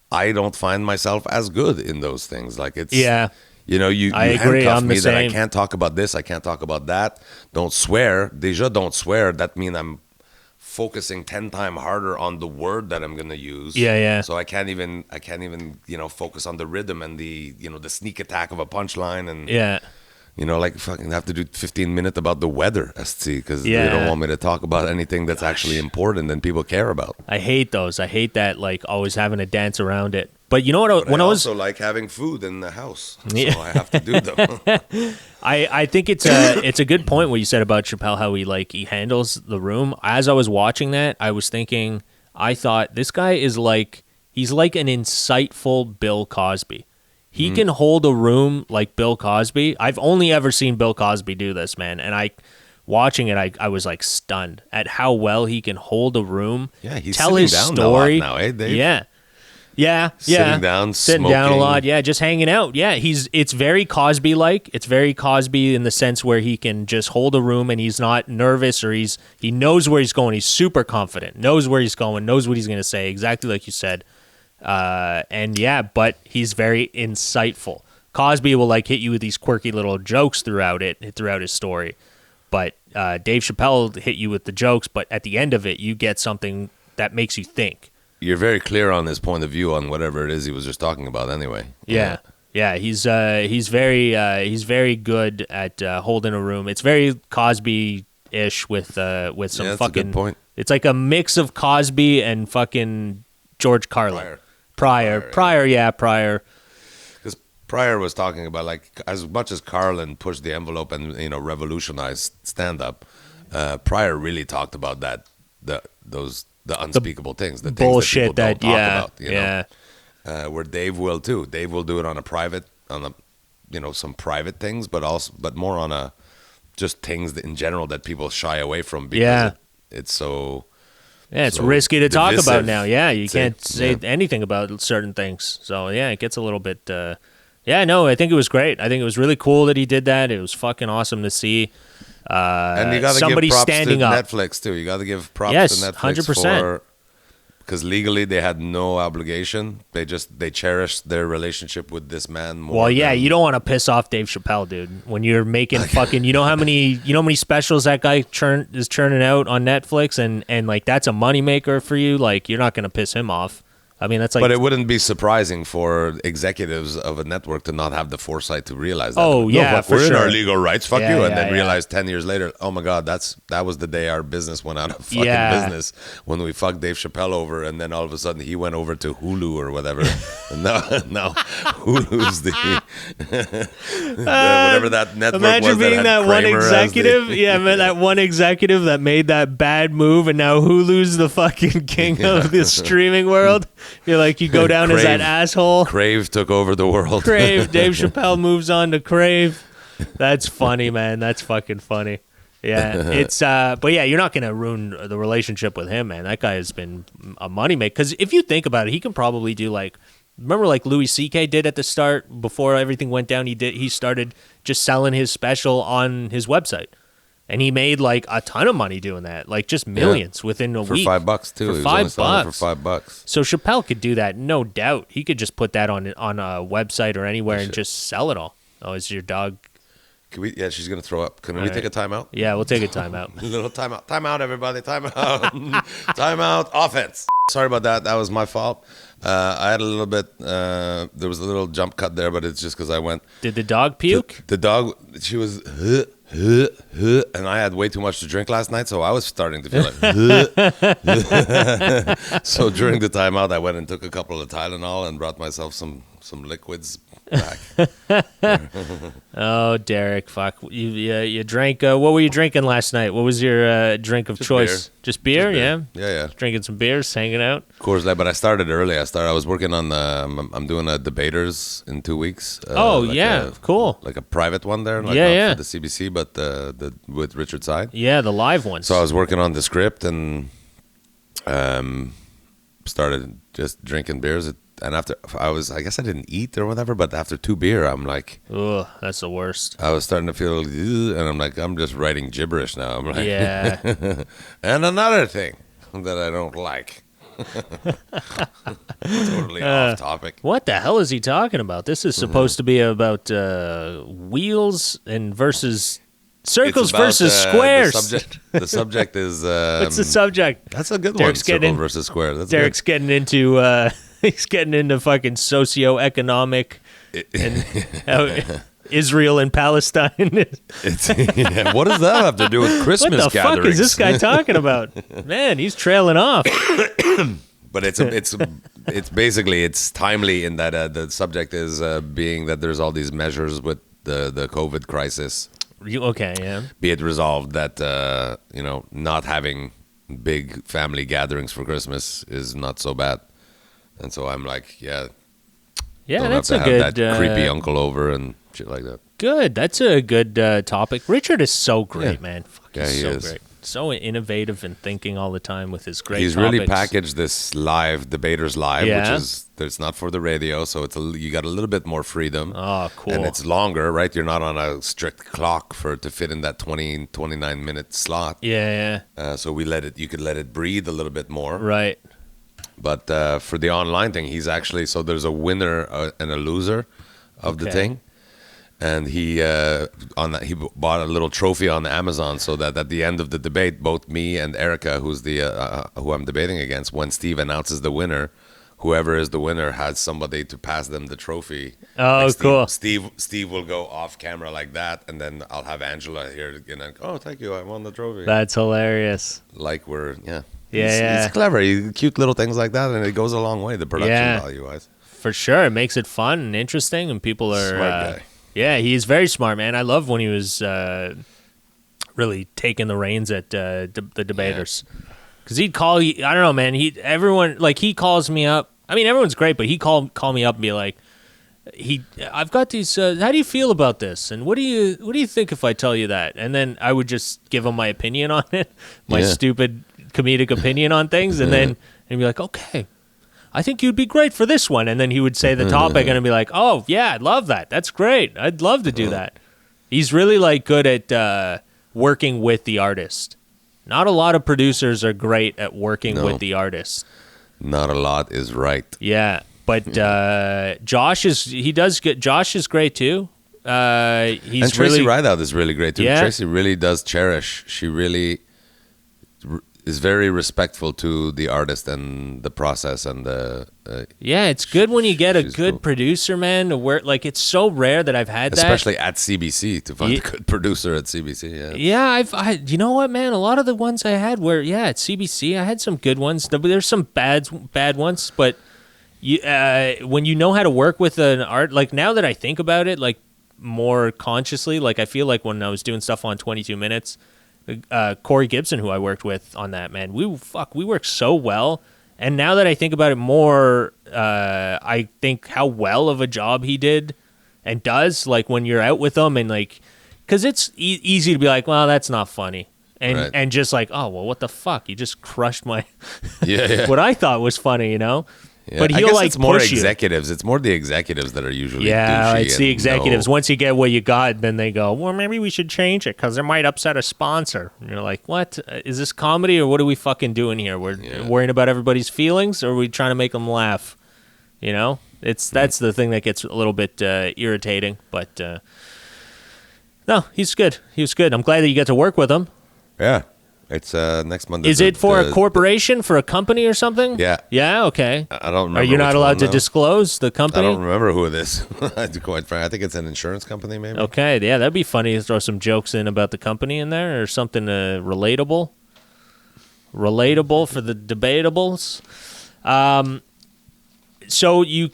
I don't find myself as good in those things. Like it's, you handcuff me that I can't talk about this. I can't talk about that. Don't swear. Déjà don't swear. That means I'm focusing 10 times harder on the word that I'm going to use. Yeah. So I can't even, focus on the rhythm and the, the sneak attack of a punchline and like fucking have to do 15 minutes about the weather, because they don't want me to talk about anything that's actually important and people care about. I hate those. I hate that, like always having to dance around it. But you know what? I also like having food in the house, so I have to do them. I think it's a good point what you said about Chappelle, how he handles the room. As I was watching that, I was thinking, I thought this guy is he's like an insightful Bill Cosby. He can hold a room like Bill Cosby. I've only ever seen Bill Cosby do this, man. And watching it, I was like stunned at how well he can hold a room. Yeah, he's tell his down story a lot now, eh, Dave? Yeah. Yeah, Sitting down, sitting down a smoking. lot. Yeah, just hanging out. Yeah, it's very Cosby like. It's very Cosby in the sense where he can just hold a room and he's not nervous or he knows where he's going. He's super confident, knows where he's going, knows what he's going to say, exactly like you said. And yeah, but he's very insightful. Cosby will like hit you with these quirky little jokes throughout his story, but Dave Chappelle hit you with the jokes. But at the end of it, you get something that makes you think. You're very clear on his point of view on whatever it is he was just talking about. Anyway. Yeah. He's very good at holding a room. It's very Cosby-ish with some That's fucking. a good point. It's like a mix of Cosby and fucking George Carlin. Pryor. Because Pryor was talking about, like, as much as Carlin pushed the envelope and revolutionized stand-up, Pryor really talked about the unspeakable things, the bullshit things that people don't talk yeah. about. Where Dave will too. Dave will do it on some private things, but more on just things that in general that people shy away from because it's so. Yeah, it's so risky to talk divisive. about now. Yeah, you can't say anything about certain things. So yeah, it gets a little bit. No, I think it was great. I think it was really cool that he did that. It was fucking awesome to see. And you got to somebody give props standing to up. Netflix too. You got to give props Yes, to Netflix 100%. because legally they had no obligation. They cherished their relationship with this man more. Well, yeah, than- you don't want to piss off Dave Chappelle, dude. When you're making fucking, you know how many specials that guy is churning out on Netflix, and like that's a moneymaker for you. Like you're not gonna piss him off. I mean, that's like. But it wouldn't be surprising for executives of a network to not have the foresight to realize that. Oh, yeah, fuck, for we're sure. in our legal rights. Fuck Yeah, you, and yeah, then yeah. realize 10 years later, oh my god, that was the day our business went out of fucking Yeah. business when we fucked Dave Chappelle over, and then all of a sudden he went over to Hulu or whatever. And now Hulu's whatever that network Imagine was. being that one Kramer as executive, that one executive that made that bad move, and now Hulu's the fucking king of the streaming world. You're like, you go down as that Crave. asshole. Crave took over the world. Crave. Dave Chappelle moves on to Crave. That's funny, man. That's fucking funny. Yeah, it's but yeah, you're not gonna ruin the relationship with him, man. That guy has been a moneymaker. Because if you think about it, he can probably do like, remember like Louis C.K. did at the start before everything went down. He started just selling his special on his website, and he made like a ton of money doing that, like just millions within a For week. $5 too. For He was only selling it $5. for $5. So Chappelle could do that, no doubt. He could just put that on a website or anywhere and just sell it all. Oh, is your dog? Can we? Yeah, she's gonna throw up. Can we take a timeout? Yeah, we'll take a timeout. A little timeout. Timeout, everybody. Timeout. Timeout. Offense. Sorry about that. That was my fault. I had a little bit. There was a little jump cut there, but it's just because I went. Did the dog puke? The dog. She was. And I had way too much to drink last night, so I was starting to feel like. So during the timeout, I went and took a couple of Tylenol and brought myself some liquids back. Oh, Derek, fuck. You drank, what were you drinking last night? What was your drink of Just choice? beer. Just beer, yeah? Yeah. Drinking some beers, hanging out? Coors Light, but I started early. I was working on I'm doing a debaters in 2 weeks. Cool. Like a private one there, like Yeah. not for the CBC, but the with Richard Side. Yeah, the live ones. So I was working on the script and started just drinking beers. And after I guess I didn't eat or whatever, but after 2 beer, I'm like, Ugh, that's the worst. I was starting to feel, and I'm like, I'm just writing gibberish now. I'm like, Yeah. And another thing that I don't like. Totally off topic. What the hell is he talking about? This is supposed to be about wheels and versus circles It's about, versus squares. The subject is. What's the subject? That's a good Derek's one. Circle getting- versus square. That's Derek's getting into he's getting into fucking socioeconomic and Israel and Palestine. It's, yeah, what does that have to do with Christmas What the gatherings? fuck is this guy talking about? Man, he's trailing off. But it's basically it's timely in that the subject is being that there's all these measures with the COVID crisis. Okay, yeah. Be it resolved that not having big family gatherings for Christmas is not so bad. And so I'm like, Yeah, don't that's have a to good have that creepy uncle over and shit like that. Good. That's a good topic. Richard is so great, Yeah. man. Fuck, Yeah, he's he so is. great. So innovative and thinking all the time with his great He's topics. really packaged this live debaters live, Yeah. which is it's not for the radio, so you got a little bit more freedom. Oh, cool. And it's longer, right? You're not on a strict clock to fit in that 29 minute slot. Yeah, So you could let it breathe a little bit more. right. But for the online thing, he's actually there's a winner and a loser of the Okay. thing. And he he bought a little trophy on Amazon so that at the end of the debate, both me and Erica, who's who I'm debating against, when Steve announces the winner, whoever is the winner has somebody to pass them the trophy. Oh, Like cool. Steve will go off camera like that, and then I'll have Angela here and oh, thank you, I won the trophy. That's hilarious. Like Yeah, He's clever. Cute little things like that, and it goes a long way. The production Yeah. value wise. For sure. It makes it fun and interesting, and people are... Smart guy. Yeah, he's very smart, man. I love when he was really taking the reins at the debaters. Because he'd call you... I don't know, man. He calls me up. I mean, everyone's great, but he call me up and be like, I've got these... how do you feel about this? And what do you think if I tell you that? And then I would just give him my opinion on it, my Yeah. stupid comedic opinion on things, and then he'd be like, okay, I think you'd be great for this one. And then he would say the topic, and I'd be like, oh, yeah, I'd love that. That's great. I'd love to do that. He's really like good at working with the artist. Not a lot of producers are great at working No. with the artist. Not a lot is right. Yeah, but Josh is great too. He's And Tracy really Rideout is really great too. Yeah. Tracy really does cherish. She really is very respectful to the artist and the process and the. yeah. It's good when you get a She's good cool. producer, man. To work like it's so rare that I've had that. Especially at CBC to find Ye- a good producer at CBC. Yeah. Yeah, you know what, man? A lot of the ones I had were, at CBC, I had some good ones. There's some bad ones, but when you know how to work with an art, like now that I think about it, like more consciously, like I feel like when I was doing stuff on 22 Minutes, Corey Gibson, who I worked with on that, man, we worked so well. And now that I think about it more, I think how well of a job he did and does, like when you're out with them and like, because it's easy to be like, well, that's not funny. And, Right. and just like, oh, well, what the fuck? You just crushed my, Yeah. what I thought was funny, you know? Yeah. But I he'll guess like it's more push you. executives. It's more the executives that are usually Yeah, douchey it's the and executives. no- Once you get what you got, then they go, well, maybe we should change it because it might upset a sponsor. And you're like, what? Is this comedy or what are we fucking doing here? We're worrying about everybody's feelings or are we trying to make them laugh? You know? That's the thing that gets a little bit irritating. But no, he's good. He was good. I'm glad that you get to work with him. Yeah. It's next Monday. Is it for a corporation, for a company or something? Yeah. Yeah, okay. I don't remember. Are you not which allowed one, to though. disclose the company? I don't remember who it is. To be quite frank, I think it's an insurance company, maybe. Okay, yeah, that'd be funny to throw some jokes in about the company in there or something relatable. Relatable for the debatables. So you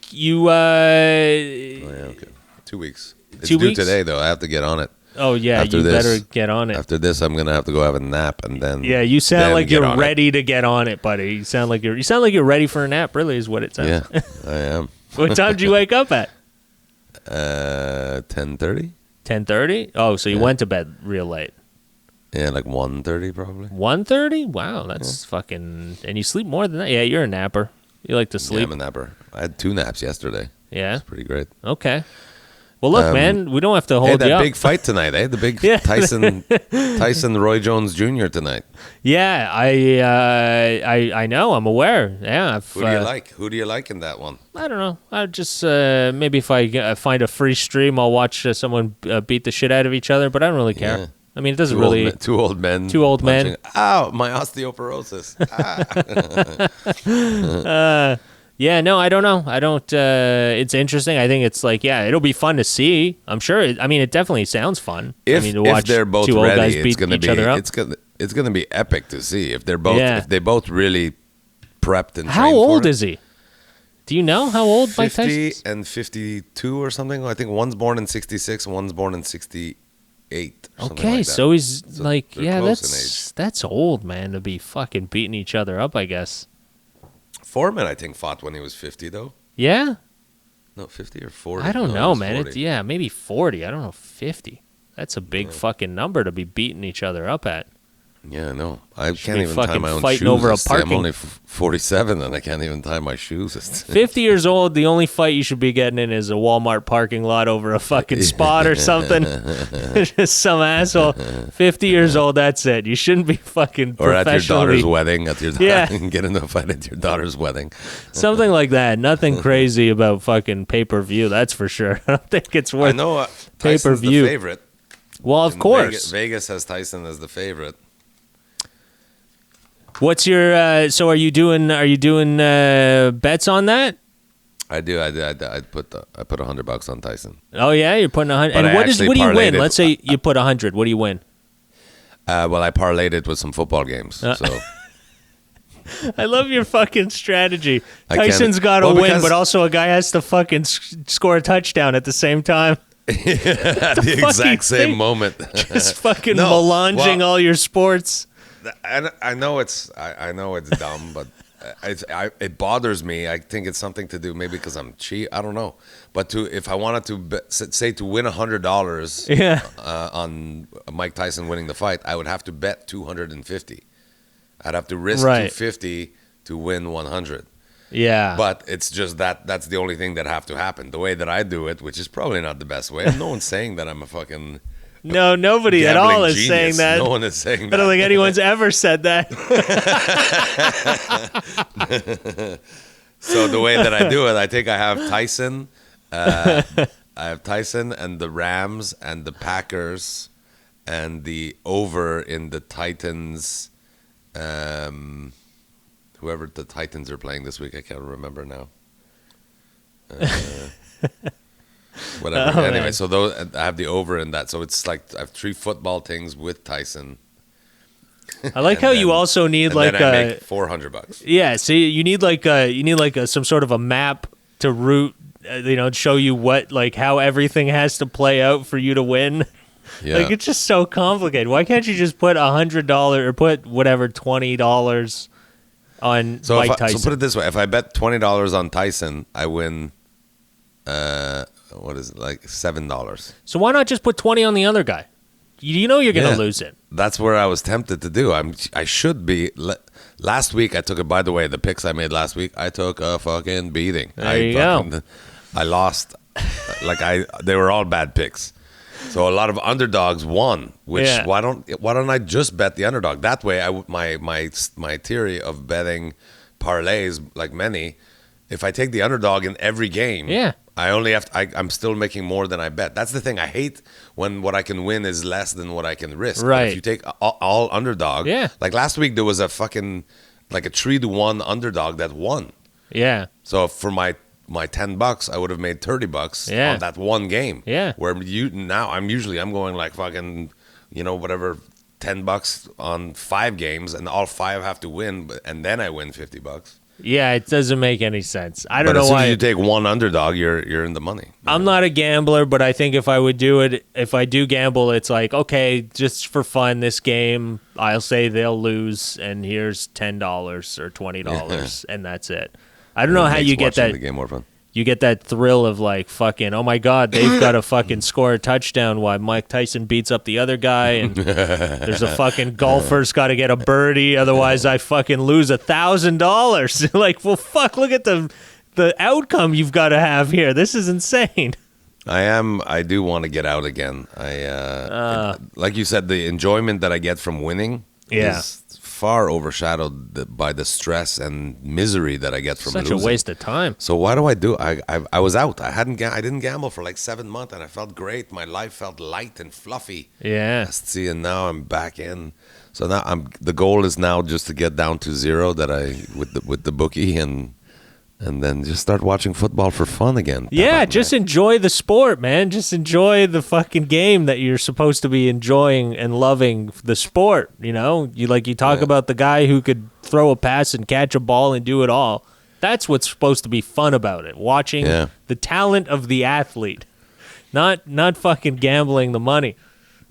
Oh, yeah, okay. 2 weeks. It's 2 due weeks? today, though. I have to get on it. oh yeah, After you this- better get on it. After this, I'm gonna have to go have a nap, and then Yeah, you sound then like get you're on it. ready to get on it, buddy. You sound like you're ready for a nap. Really, is what it sounds. Yeah, I am. What time did you wake up at? 10:30. 10:30. Oh, so you Yeah. went to bed real late. Yeah, like 1:30 probably. 1:30. Wow, that's fucking. And you sleep more than that. Yeah, you're a napper. You like to Yeah, sleep. I'm a napper. I had 2 naps yesterday. Yeah. It's pretty great. Okay. Well, look, man, we don't have to hold Hey, you that up. big fight tonight, eh? The big Yeah. Tyson Roy Jones Jr. tonight. Yeah, I know. I'm aware. Yeah. Who do you like? Who do you like in that one? I don't know. I just maybe if I find a free stream, I'll watch someone beat the shit out of each other. But I don't really care. Yeah. I mean, it doesn't really. Two old men. Two old men. punching- Ow, my osteoporosis. Yeah, no, I don't know. I don't. It's interesting. I think it's like, yeah, it'll be fun to see. I'm sure. I mean, it definitely sounds fun. If, I mean, to watch if they're both two old ready, guys it's beat gonna each be other up. it's gonna be epic to see if they're both Yeah. if they both really prepped and How trained for old it. is he? Do you know how old Mike 50 Tyson is? and 52 or something. I think one's born in 66, one's born in 68. Or something Okay, like that. so he's So like, they're yeah, close in that's old, man, to be fucking beating each other up, I guess. Foreman, I think, fought when he was 50 though. Yeah, No, 50 or 40. I don't No, he know, was man. 40. It's maybe 40. I don't know, 50. That's a big fucking number to be beating each other up at. Yeah, no, I Should can't be even tie fucking my own fighting shoes. over a I'm parking- only 47 and I can't even tie my shoes. 50 years old, the only fight you should be getting in is a Walmart parking lot over a fucking spot or something. Just some asshole. 50 years old, that's it. You shouldn't be fucking Or at your daughter's professionally. wedding. Yeah. Get into a fight at your daughter's wedding. Something like that. Nothing crazy about fucking pay-per-view, that's for sure. I don't think it's I worth know Tyson's pay-per-view. the favorite. Well, of In course. Vegas has Tyson as the favorite. What's your so are you doing bets on that? I do. I put $100 on Tyson. Oh yeah, you're putting 100. But And I what actually do you parlayed win? it. Let's say you put 100. What do you win? Well, I parlayed it with some football games. So I love your fucking strategy. I can't- Tyson's got to well, win, because- but also a guy has to fucking score a touchdown at the same time. at the fucking exact same thing. moment. Just fucking No, melanging well- all your sports. I know it's dumb, but it bothers me. I think it's something to do maybe because I'm cheap. I don't know, but if I wanted to say to win $100 Yeah. On Mike Tyson winning the fight, I would have to bet 250. I'd have to risk Right. 250 to win 100. Yeah. But it's just that's the only thing that have to happen. The way that I do it, which is probably not the best way. No one's saying that I'm a fucking no, nobody at all gambling is genius. saying that. No one is saying I that. don't think anyone's ever said that. So the way that I do it, I think I have Tyson. I have Tyson and the Rams and the Packers and the over in the Titans. Whoever the Titans are playing this week, I can't remember now. Whatever. Oh, Anyway, man. so those I have the over in that. So it's like I have 3 football things with Tyson. I like And how you then- also need And like then I a make $400. yeah. See, you need like some sort of a map to route. Show you what how everything has to play out for you to win. Yeah. Like it's just so complicated. Why can't you just put $100 or put whatever $20 on So, Mike Tyson? so put it this way: if I bet $20 on Tyson, I win. What is it, like $7? So why not just put 20 on the other guy? You know you're gonna Yeah. lose it. That's where I was tempted to do. I should be. Last week I took it. By the way, the picks I made last week, I took a fucking beating. There you go. I lost. They were all bad picks. So a lot of underdogs won. Which Yeah. why don't I just bet the underdog? That way, my theory of betting parlays, like many, if I take the underdog in every game, Yeah. I only have to, I'm still making more than I bet. That's the thing. I hate when what I can win is less than what I can risk. But Right. if you take all underdog, Yeah. like last week there was a fucking like a 3-1 underdog that won. Yeah. So for my $10, I would have made $30 Yeah. on that one game. Yeah. Where I'm going like fucking, whatever, $10 on 5 games, and all 5 have to win, and then I win $50. Yeah, it doesn't make any sense. I don't But as know soon why. as you take one underdog, you're in the money. I'm not a gambler, but I think if I would do it, if I do gamble, it's like, okay, just for fun, this game, I'll say they'll lose, and here's $10 or $20, and that's it. I don't know how you get that. The game more fun. You get that thrill of like fucking, oh my God, they've got to fucking score a touchdown while Mike Tyson beats up the other guy, and there's a fucking golfer's got to get a birdie, otherwise I fucking lose $1,000. Like, well, fuck, look at the outcome you've got to have here. This is insane. I do want to get out again. Like you said, the enjoyment that I get from winning Yeah. is far overshadowed by the stress and misery that I get from Such losing. a waste of time. So why do I do? I was out. I didn't gamble for like 7 months, and I felt great. My life felt light and fluffy. Yeah. See, and now I'm back in. So now the goal is now just to get down to 0 with the bookie and then just start watching football for fun again. Yeah, just enjoy the sport, man. Just enjoy the fucking game that you're supposed to be enjoying and loving the sport, you talk about the guy who could throw a pass and catch a ball and do it all. That's what's supposed to be fun about it. Watching the talent of the athlete. Not fucking gambling the money.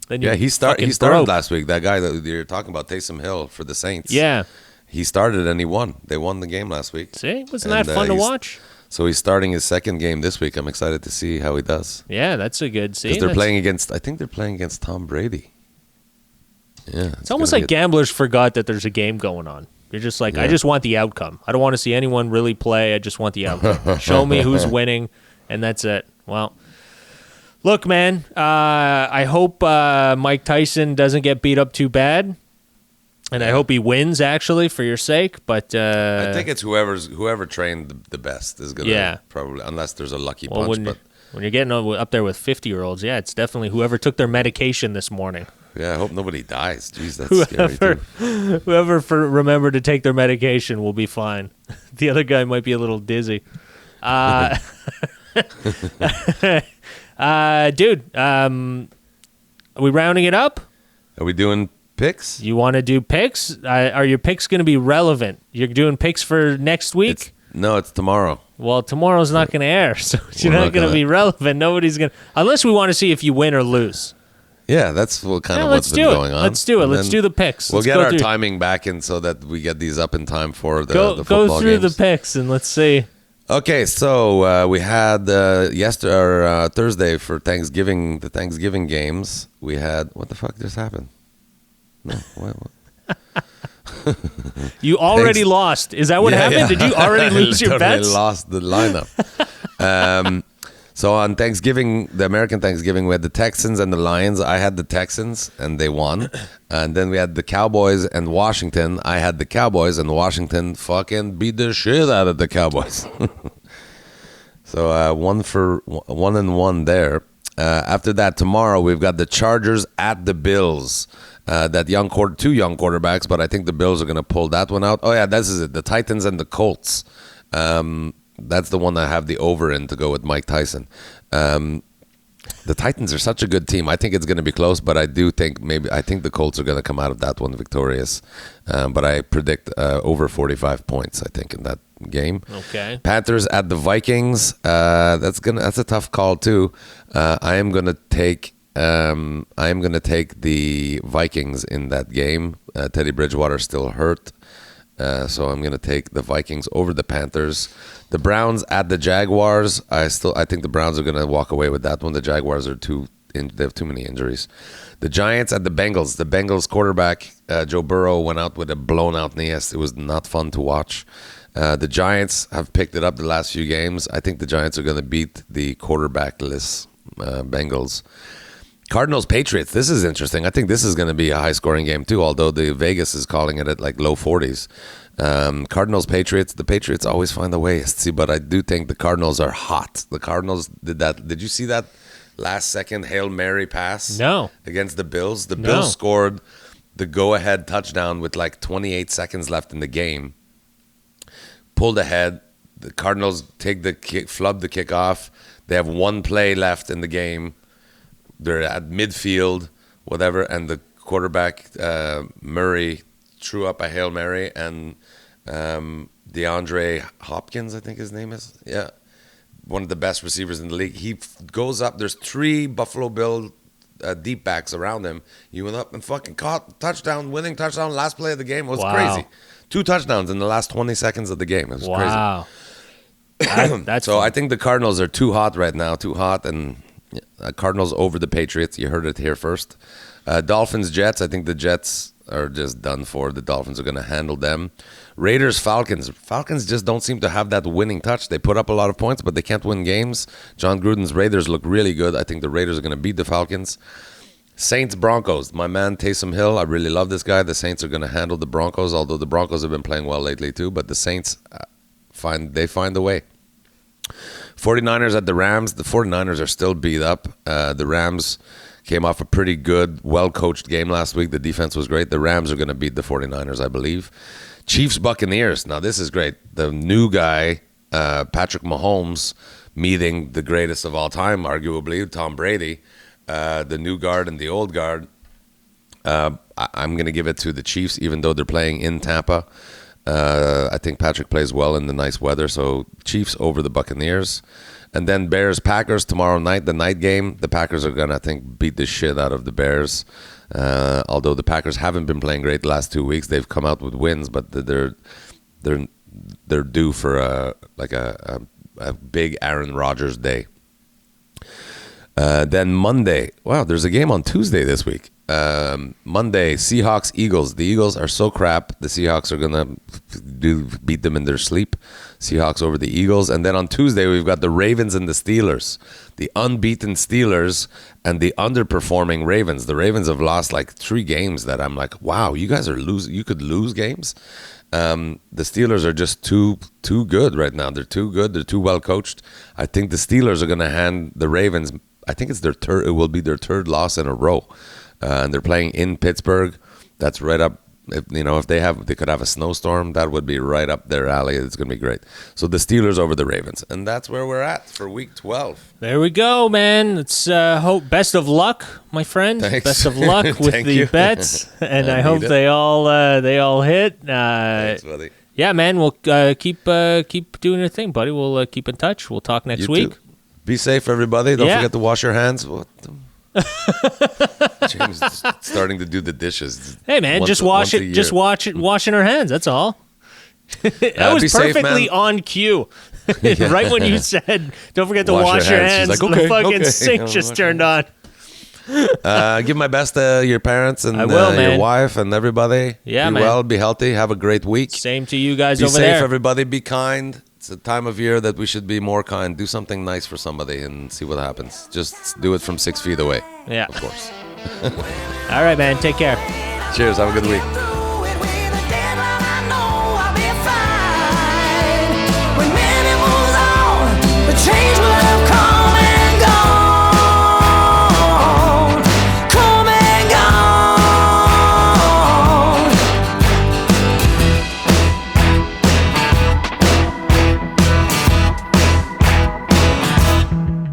Then He started broke. last week. That guy that you're talking about, Taysom Hill for the Saints. Yeah. He started and he won. They won the game last week. See? Wasn't And, that fun to he's- watch? So he's starting his second game this week. I'm excited to see how he does. Yeah, that's a good Because they're playing against, I think they're playing against Tom Brady Yeah, It's almost like gamblers forgot that there's a game going on. You're just like, I just want the outcome. I don't want to see anyone really play. I just want the outcome. Show me who's winning, and that's it. Well, look, man, I hope Mike Tyson doesn't get beat up too bad, and I hope he wins, actually, for your sake. But I think it's whoever trained the best is going to probably, unless there's a lucky punch. When you're getting up there with 50-year-olds, it's definitely whoever took their medication this morning. Yeah, I hope nobody dies. Jeez, that's scary too. Whoever remembered to take their medication will be fine. The other guy might be a little dizzy. Dude, are we rounding it up? Are we doing picks? You want to do picks? Are your picks going to be relevant? You're doing picks for next week? It's tomorrow. Well, tomorrow's not going to air, so you're not going to be relevant. Nobody's going to... Unless we want to see if you win or lose. Yeah, that's what's been going on. Let's do it. Let's do the picks. We'll get our timing back in so that we get these up in time for the football games. Go through the picks and let's see. Okay, so we had Thursday for Thanksgiving, the Thanksgiving games. We had... What the fuck just happened? No, what? You already lost. Is that what happened? Yeah. Did you already lose your bets? I lost the lineup. So on Thanksgiving, the American Thanksgiving, we had the Texans and the Lions. I had the Texans, and they won. And then we had the Cowboys and Washington. I had the Cowboys, and Washington fucking beat the shit out of the Cowboys. So 1-1 there. After that, tomorrow we've got the Chargers at the Bills. Two young quarterbacks, but I think the Bills are going to pull that one out. Oh yeah, this is it. The Titans and the Colts. That's the one I have the over in to go with Mike Tyson. The Titans are such a good team. I think it's going to be close, but I think the Colts are going to come out of that one victorious. But I predict over 45 points, I think, in that game. Okay. Panthers at the Vikings. That's a tough call too. I am going to take the Vikings in that game. Teddy Bridgewater's still hurt. So I'm going to take the Vikings over the Panthers. The Browns at the Jaguars. I think the Browns are going to walk away with that one. The Jaguars are they have too many injuries. The Giants at the Bengals. The Bengals quarterback, Joe Burrow, went out with a blown out knee. It was not fun to watch. The Giants have picked it up the last few games. I think the Giants are going to beat the quarterbackless Bengals. Cardinals Patriots. This is interesting. I think this is going to be a high scoring game too, although the Vegas is calling it at like low 40s. Cardinals Patriots. The Patriots always find a way, but I do think the Cardinals are hot. The Cardinals did that. Did you see that last second Hail Mary pass? No. Against the Bills? The Bills scored the go ahead touchdown with like 28 seconds left in the game. Pulled ahead. The Cardinals take the kick, flub the kickoff. They have one play left in the game. They're at midfield, whatever, and the quarterback, Murray, threw up a Hail Mary, and DeAndre Hopkins, I think his name is, one of the best receivers in the league. He goes up. There's 3 Buffalo Bill deep backs around him. He went up and fucking caught touchdown, winning touchdown, last play of the game. It was crazy. 2 touchdowns in the last 20 seconds of the game. It was crazy. That's so I think the Cardinals are too hot right now, and Cardinals over the Patriots. You heard it here first. Dolphins, Jets. I think the Jets are just done for. The Dolphins are going to handle them. Raiders, Falcons. Falcons just don't seem to have that winning touch. They put up a lot of points, but they can't win games. John Gruden's Raiders look really good. I think the Raiders are going to beat the Falcons. Saints, Broncos. My man Taysom Hill. I really love this guy. The Saints are going to handle the Broncos, although the Broncos have been playing well lately too. But the Saints find a way. 49ers at the Rams. The 49ers are still beat up. The Rams came off a pretty good, well-coached game last week. The defense was great. The Rams are going to beat the 49ers, I believe. Chiefs, Buccaneers. Now, this is great. The new guy, Patrick Mahomes, meeting the greatest of all time, arguably, Tom Brady, the new guard and the old guard. I'm going to give it to the Chiefs, even though they're playing in Tampa. I think Patrick plays well in the nice weather, so Chiefs over the Buccaneers. And then Bears-Packers tomorrow night, the night game. The Packers are going to, I think, beat the shit out of the Bears. Although the Packers haven't been playing great the last 2 weeks. They've come out with wins, but they're due for a big Aaron Rodgers day. Then Monday, wow, there's a game on Tuesday this week. Monday, Seahawks, Eagles. The Eagles are so crap. The Seahawks are going to beat them in their sleep. Seahawks over the Eagles. And then on Tuesday, we've got the Ravens and the Steelers. The unbeaten Steelers and the underperforming Ravens. The Ravens have lost like 3 games that I'm like, wow, you guys are losing. You could lose games. The Steelers are just too good right now. They're too good. They're too well coached. I think the Steelers are going to hand the Ravens, I think it's it will be their 3rd loss in a row. And they're playing in Pittsburgh. That's right up. If they could have a snowstorm, that would be right up their alley. It's going to be great. So the Steelers over the Ravens, and that's where we're at for Week 12. There we go, man. Let's hope best of luck, my friend. Thanks. Best of luck with the bets, and I hope they all hit. Thanks, buddy. Yeah, man. We'll keep doing your thing, buddy. We'll keep in touch. We'll talk next week. Too. Be safe, everybody. Don't forget to wash your hands. James is starting to do the dishes. Hey, man, just washing our hands. That's all. That was perfectly safe, on cue. Right when you said, "Don't forget to wash your hands," She's like, okay, the fucking okay. sink just turned on. Give my best to your parents and your wife and everybody. Yeah, be man. well, be healthy, have a great week. Same to you guys be over safe, there. everybody. Be kind. It's a time of year that we should be more kind. Do something nice for somebody and see what happens. Just do it from 6 feet away. Yeah. Of course. All right, man. Take care. Cheers. Have a good week.